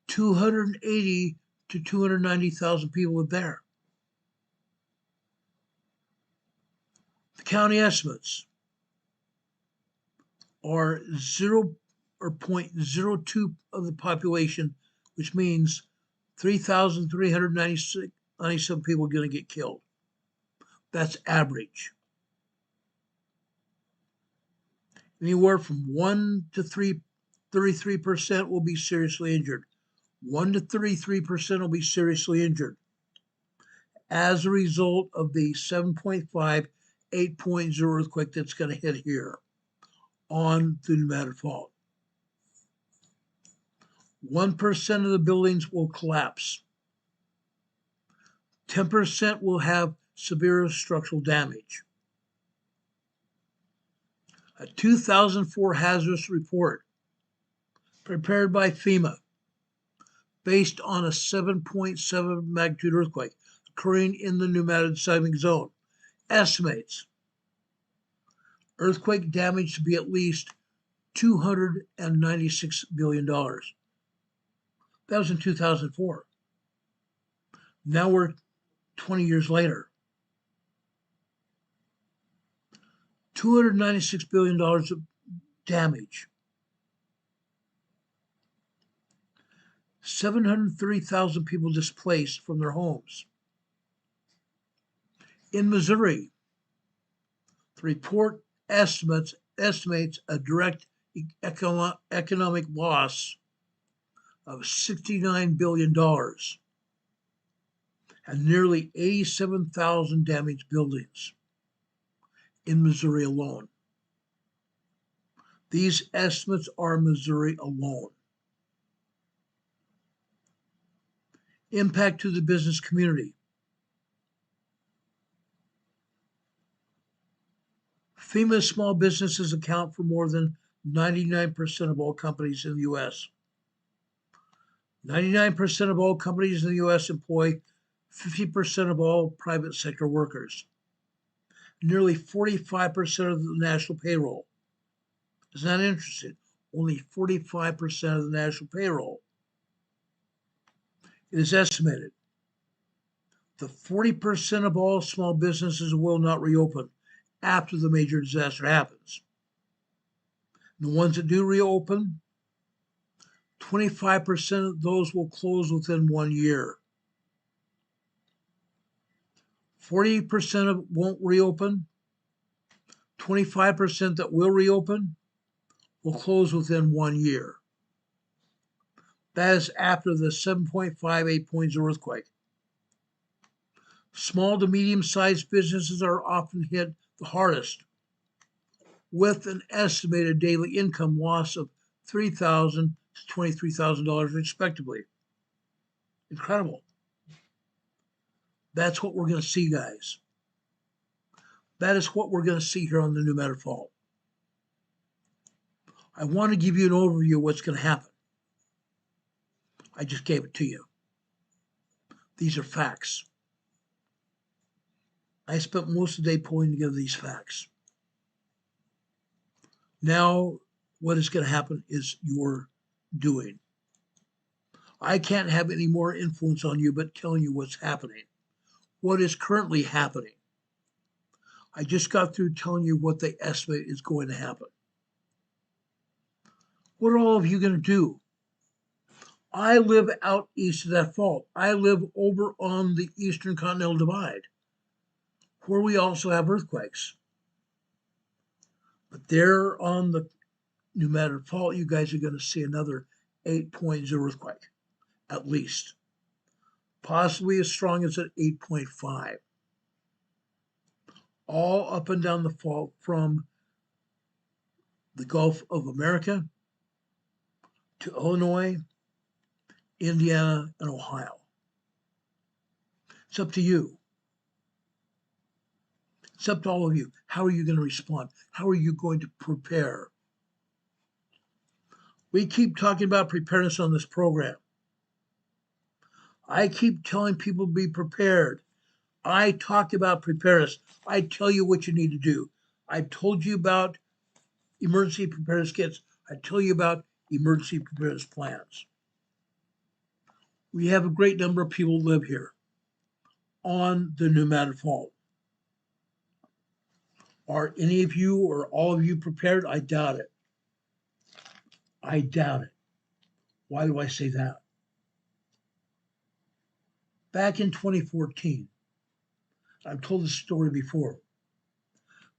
280 to 290,000 people live there. The county estimates are 0.02 of the population, which means 3,397 people are going to get killed. That's average. Anywhere from 1 to 33% will be seriously injured. 1 to 33% will be seriously injured as a result of the 7.5, 8.0 earthquake that's going to hit here on the Pneumatic Fault. 1% of the buildings will collapse. 10% will have severe structural damage. A 2004 hazardous report prepared by FEMA based on a 7.7 magnitude earthquake occurring in the pneumatic seismic zone estimates earthquake damage to be at least $296 billion. That was in 2004. Now we're 20 years later. $296 billion of damage. 730,000 people displaced from their homes. In Missouri, the report estimates a direct economic loss of $69 billion and nearly 87,000 damaged buildings in Missouri alone. These estimates are Missouri alone. Impact to the business community. FEMA small businesses account for more than 99% of all companies in the U.S. 99% of all companies in the U.S. employ 50% of all private sector workers. Nearly 45% of the national payroll. Isn't that interesting? Only 45% of the national payroll. It is estimated that 40% of all small businesses will not reopen after the major disaster happens. The ones that do reopen, 25% of those will close within 1 year. 40% won't reopen. 25% that will reopen will close within 1 year. That is after the 7.5, 8.0 earthquake. Small to medium-sized businesses are often hit the hardest, with an estimated daily income loss of $3,000 to $23,000 respectively. Incredible. That's what we're going to see, guys. That is what we're going to see here on the Pneumatic Fault. I want to give you an overview of what's going to happen. I just gave it to you. These are facts. I spent most of the day pulling together these facts. Now, what is going to happen is your doing. I can't have any more influence on you but telling you what's happening. What is currently happening. I just got through telling you what they estimate is going to happen. What are all of you going to do? I live out east of that fault. I live over on the Eastern Continental Divide, where we also have earthquakes. But there on the New Madrid Fault, you guys are going to see another 8.0 earthquake, at least. Possibly as strong as an 8.5. All up and down the fault from the Gulf of America to Illinois, Indiana, and Ohio. It's up to you. It's up to all of you. How are you going to respond? How are you going to prepare? We keep talking about preparedness on this program. I keep telling people to be prepared. I talk about preparedness. I tell you what you need to do. I told you about emergency preparedness kits. I tell you about emergency preparedness plans. We have a great number of people live here on the New Madrid Fault. Are any of you or all of you prepared? I doubt it. I doubt it. Why do I say that? Back in 2014, I've told this story before.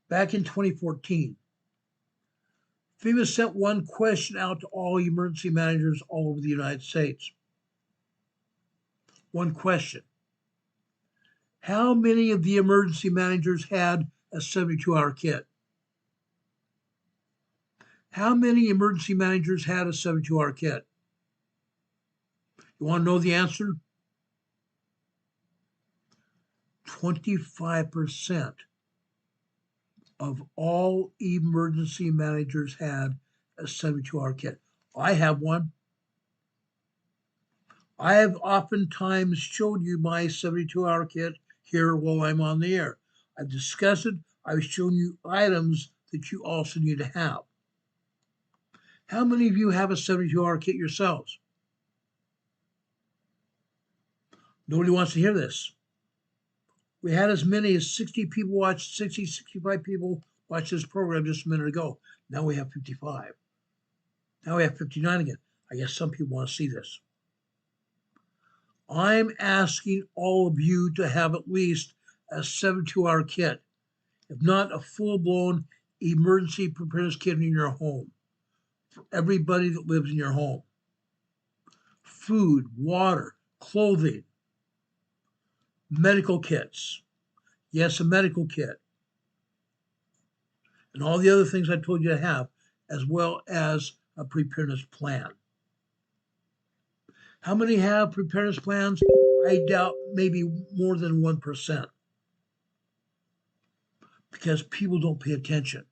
Back in 2014, FEMA sent one question out to all emergency managers all over the United States. One question. How many of the emergency managers had a 72-hour kit? How many emergency managers had a 72-hour kit? You want to know the answer? 25% of all emergency managers had a 72-hour kit. I have one. I have oftentimes showed you my 72-hour kit here while I'm on the air. I've discussed it. I've shown you items that you also need to have. How many of you have a 72-hour kit yourselves? Nobody wants to hear this. We had as many as 60 people watch, 60, 65 people watch this program just a minute ago. Now we have 55. Now we have 59 again. I guess some people want to see this. I'm asking all of you to have at least a 72-hour kit, if not a full-blown emergency preparedness kit in your home for everybody that lives in your home. Food, water, clothing, medical kits. Yes, a medical kit. And all the other things I told you to have, as well as a preparedness plan. How many have preparedness plans? I doubt maybe more than 1%. Because people don't pay attention.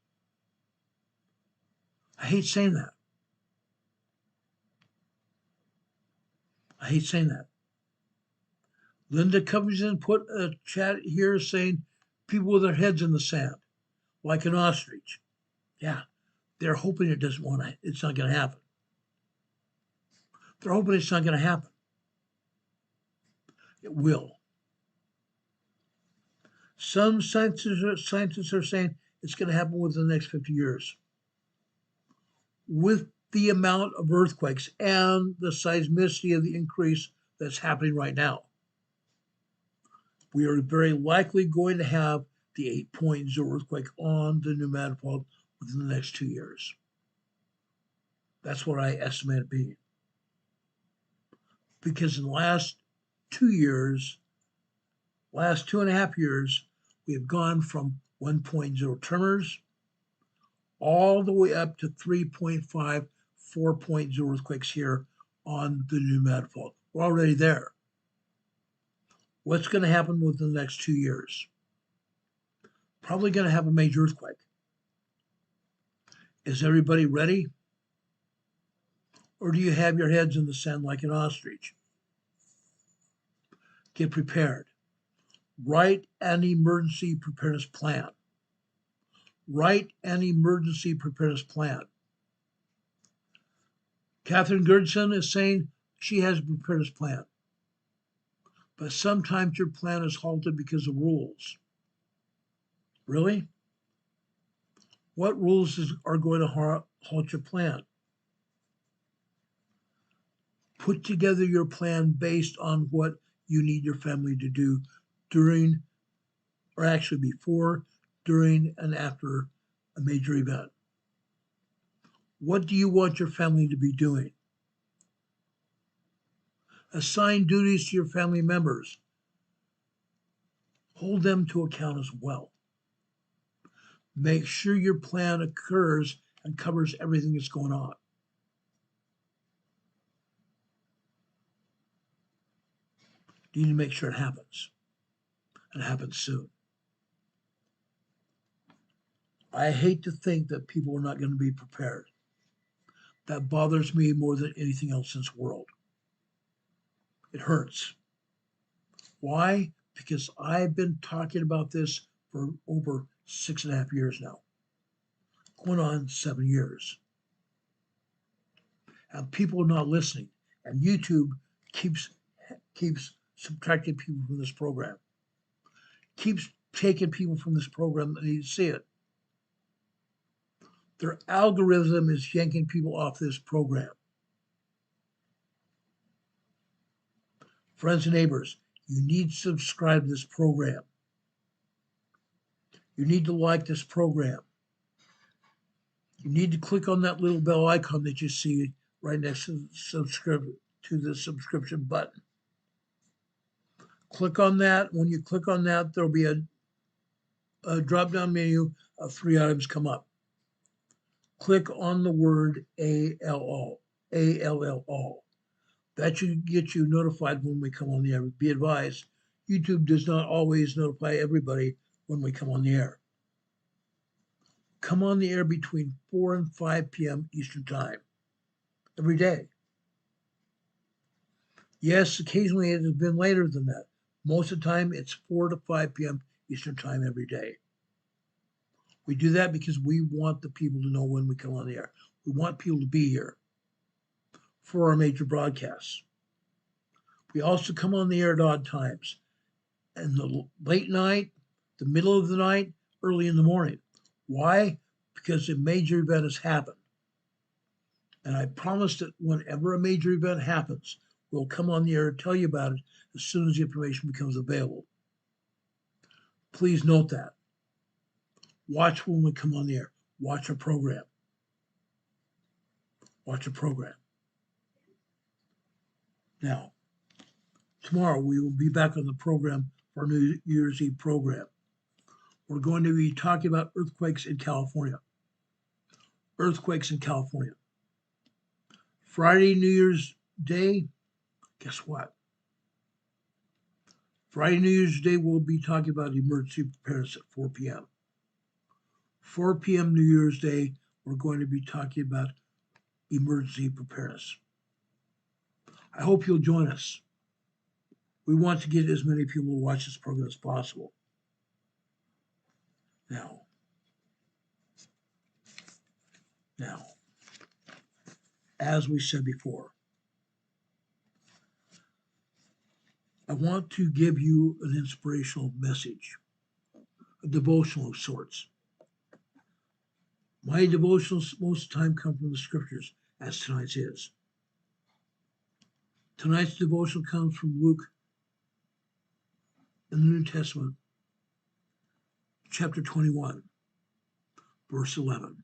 I hate saying that. I hate saying that. Linda Covington put a chat here saying people with their heads in the sand, like an ostrich. Yeah, they're hoping it's not going to happen. They're hoping it's not going to happen. It will. Some scientists are saying it's going to happen within the next 50 years. With the amount of earthquakes and the seismicity of the increase that's happening right now, we are very likely going to have the 8.0 earthquake on the New Madrid Fault within the next 2 years. That's what I estimate it being. Because in the last 2 years, last 2.5 years, we have gone from 1.0 tremors all the way up to 3.5, 4.0 earthquakes here on the New Madrid Fault. We're already there. What's going to happen within the next 2 years? Probably going to have a major earthquake. Is everybody ready? Or do you have your heads in the sand like an ostrich? Get prepared. Write an emergency preparedness plan. Write an emergency preparedness plan. Catherine Gerdson is saying she has a preparedness plan. But sometimes your plan is halted because of rules. Really? What rules are going to halt your plan? Put together your plan based on what you need your family to do during, or actually before, during, and after a major event. What do you want your family to be doing? Assign duties to your family members. Hold them to account as well. Make sure your plan occurs and covers everything that's going on. You need to make sure it happens, and it happens soon. I hate to think that people are not going to be prepared. That bothers me more than anything else in this world. It hurts. Why? Because I've been talking about this for over 6.5 years now, going on 7 years. And people are not listening. And YouTube keeps subtracting people from this program, keeps taking people from this program that need to see it. Their algorithm is yanking people off this program. Friends and neighbors, you need to subscribe to this program. You need to like this program. You need to click on that little bell icon that you see right next to the subscription button. Click on that. When you click on that, there'll be a drop-down menu of 3 items come up. Click on the word ALL. That should get you notified when we come on the air. Be advised, YouTube does not always notify everybody when we come on the air. Come on the air between 4 and 5 p.m. Eastern Time every day. Yes, occasionally it has been later than that. Most of the time, it's 4 to 5 p.m. Eastern Time every day. We do that because we want the people to know when we come on the air. We want people to be here for our major broadcasts. We also come on the air at odd times, in the late night, the middle of the night, early in the morning. Why? Because a major event has happened. And I promise that whenever a major event happens, we'll come on the air and tell you about it as soon as the information becomes available. Please note that. Watch when we come on the air. Watch our program. Watch our program. Now, tomorrow we will be back on the program for our New Year's Eve program. We're going to be talking about earthquakes in California. Earthquakes in California. Friday, New Year's Day, guess what? Friday, New Year's Day, we'll be talking about emergency preparedness at 4 p.m. 4 p.m. New Year's Day, we're going to be talking about emergency preparedness. I hope you'll join us. We want to get as many people to watch this program as possible. Now, as we said before, I want to give you an inspirational message, a devotional of sorts. My devotionals most of the time come from the scriptures, as tonight's is. Tonight's devotional comes from Luke in the New Testament, chapter 21, verse 11.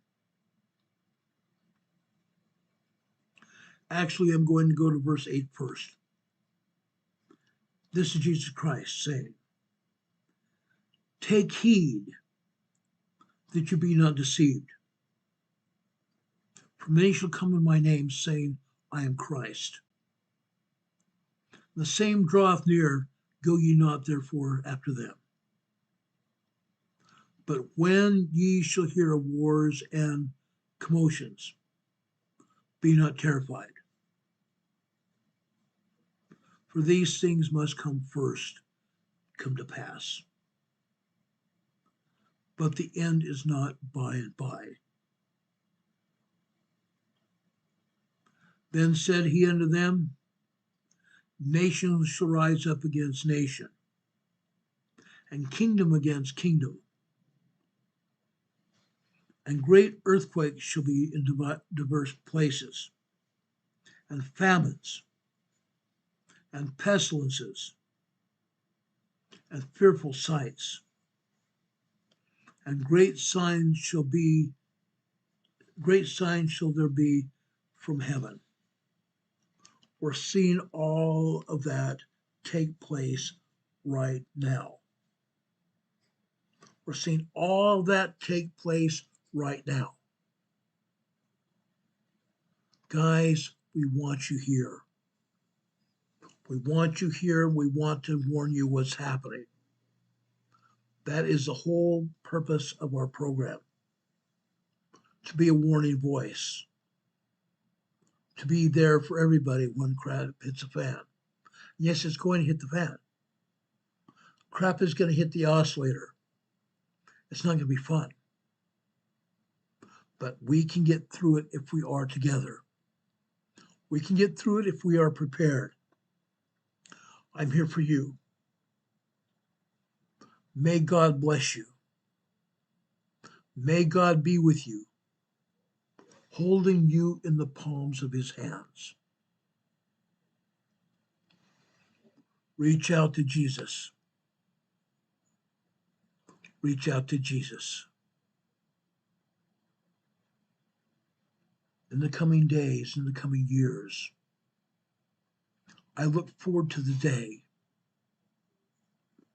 Actually, I'm going to go to verse 8 first. This is Jesus Christ saying, "Take heed that you be not deceived. For many shall come in my name, saying, I am Christ. The same draweth near, go ye not therefore after them. But when ye shall hear of wars and commotions, be not terrified. For these things must come to pass. But the end is not by and by. Then said he unto them, Nation shall rise up against nation, and kingdom against kingdom. And great earthquakes shall be in diverse places, and famines and pestilences, and fearful sights, and great signs shall there be from heaven. We're seeing all of that take place right now. We're seeing all that take place right now. Guys, we want you here. We want you here. We want to warn you what's happening. That is the whole purpose of our program. To be a warning voice. To be there for everybody when crap hits a fan. Yes, it's going to hit the fan. Crap is going to hit the oscillator. It's not going to be fun. But we can get through it if we are together. We can get through it if we are prepared. I'm here for you. May God bless you. May God be with you, holding you in the palms of his hands. Reach out to Jesus. Reach out to Jesus. In the coming days, in the coming years, I look forward to the day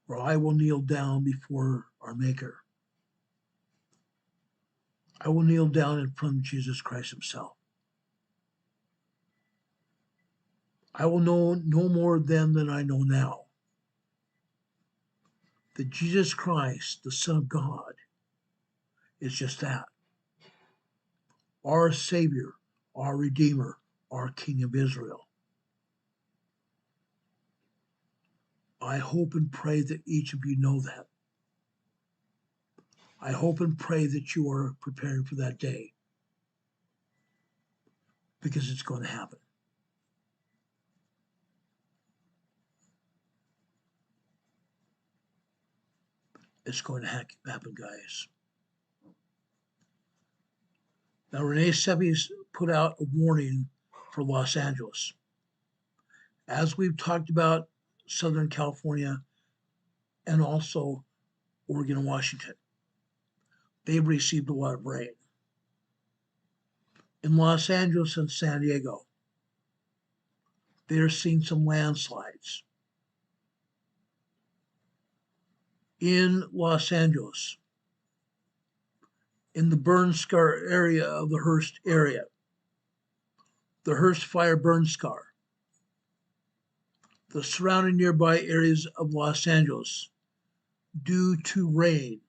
where I will kneel down before our Maker. I will kneel down in front of Jesus Christ himself. I will know no more then than I know now that Jesus Christ, the Son of God, is just that. Our Savior, our Redeemer, our King of Israel. I hope and pray that each of you know that. I hope and pray that you are preparing for that day, because it's going to happen. It's going to happen, guys. Now, Renee Sebi's put out a warning for Los Angeles. As we've talked about Southern California and also Oregon and Washington, they've received a lot of rain. In Los Angeles and San Diego, they're seeing some landslides. In Los Angeles, in the burn scar area of the Hearst area, the Hearst fire burn scar, the surrounding nearby areas of Los Angeles, due to rain,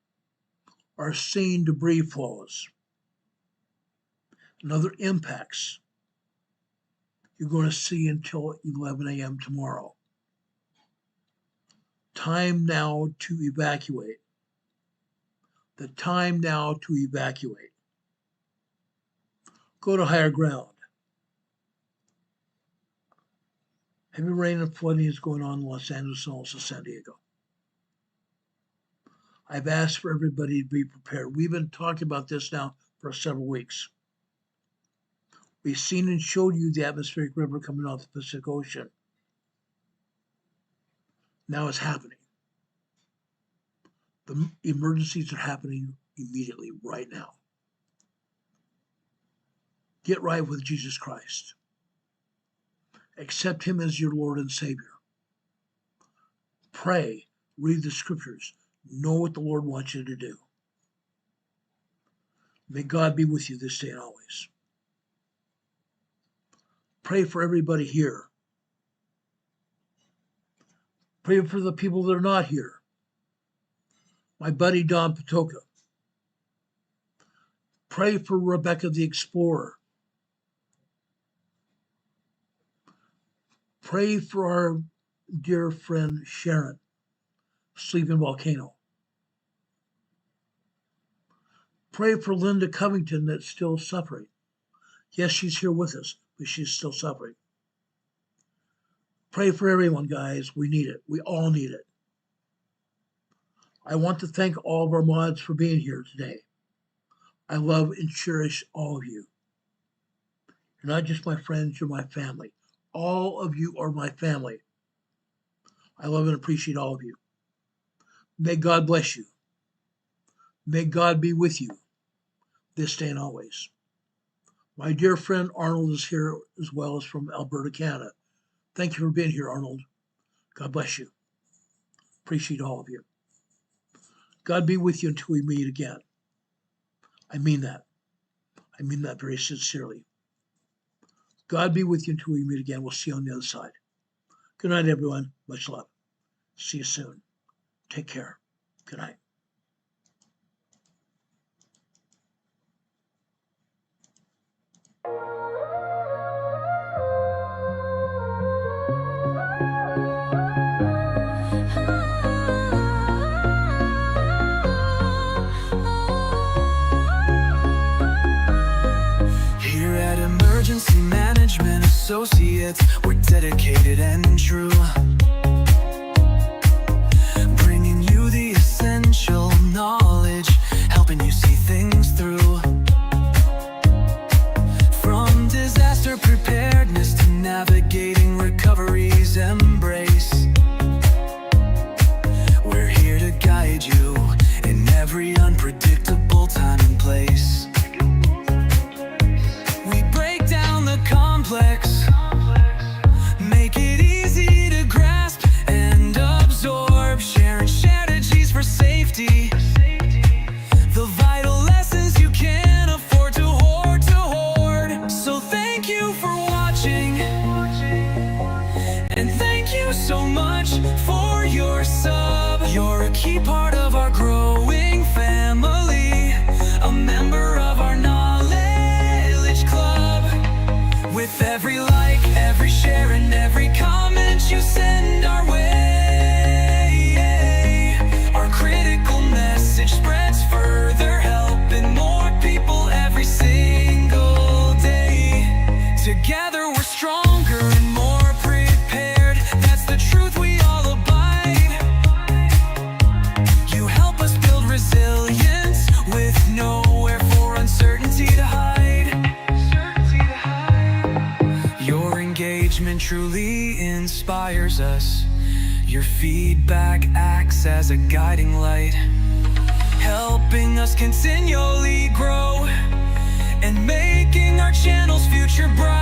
are seeing debris flows and other impacts you're going to see until 11 a.m. tomorrow. Time now to evacuate. The time now to evacuate. Go to higher ground. Heavy rain and flooding is going on in Los Angeles and also San Diego. I've asked for everybody to be prepared. We've been talking about this now for several weeks. We've seen and showed you the atmospheric river coming off the Pacific Ocean. Now it's happening. The emergencies are happening immediately right now. Get right with Jesus Christ. Accept him as your Lord and Savior. Pray, read the scriptures, know what the Lord wants you to do. May God be with you this day and always. Pray for everybody here. Pray for the people that are not here. My buddy Don Patoka. Pray for Rebecca the Explorer. Pray for our dear friend Sharon, Sleeping Volcano. Pray for Linda Covington that's still suffering. Yes, she's here with us, but she's still suffering. Pray for everyone, guys. We need it. We all need it. I want to thank all of our mods for being here today. I love and cherish all of you. You're not just my friends, you're my family. All of you are my family. I love and appreciate all of you. May God bless you. May God be with you this day and always. My dear friend Arnold is here as well as from Alberta, Canada. Thank you for being here, Arnold. God bless you. Appreciate all of you. God be with you until we meet again. I mean that. I mean that very sincerely. God be with you until we meet again. We'll see you on the other side. Good night, everyone. Much love. See you soon. Take care. Good night. Here at Emergency Management Associates, we're dedicated and true, bringing you the essential knowledge, helping you see things through. From disaster preparedness to navigating recovery's embrace, we're here to guide you in every unpredictable time and place. We break down the complex, make it easy to grasp and absorb, sharing strategies for safety, the vital lessons you can't afford to hoard. So thank you for watching, and thank you so much for your sub. You're a key part of our growing family, a member of our knowledge club. With every like, every share, and every comment you send our way, our critical message spreads further, helping more people every single day. Together we're stronger and more prepared. That's the truth we all abide. You help us build resilience with nowhere for uncertainty to hide. Your engagement truly inspires us. Your feedback acts as a guiding light, helping us continually grow and making our channel's future bright.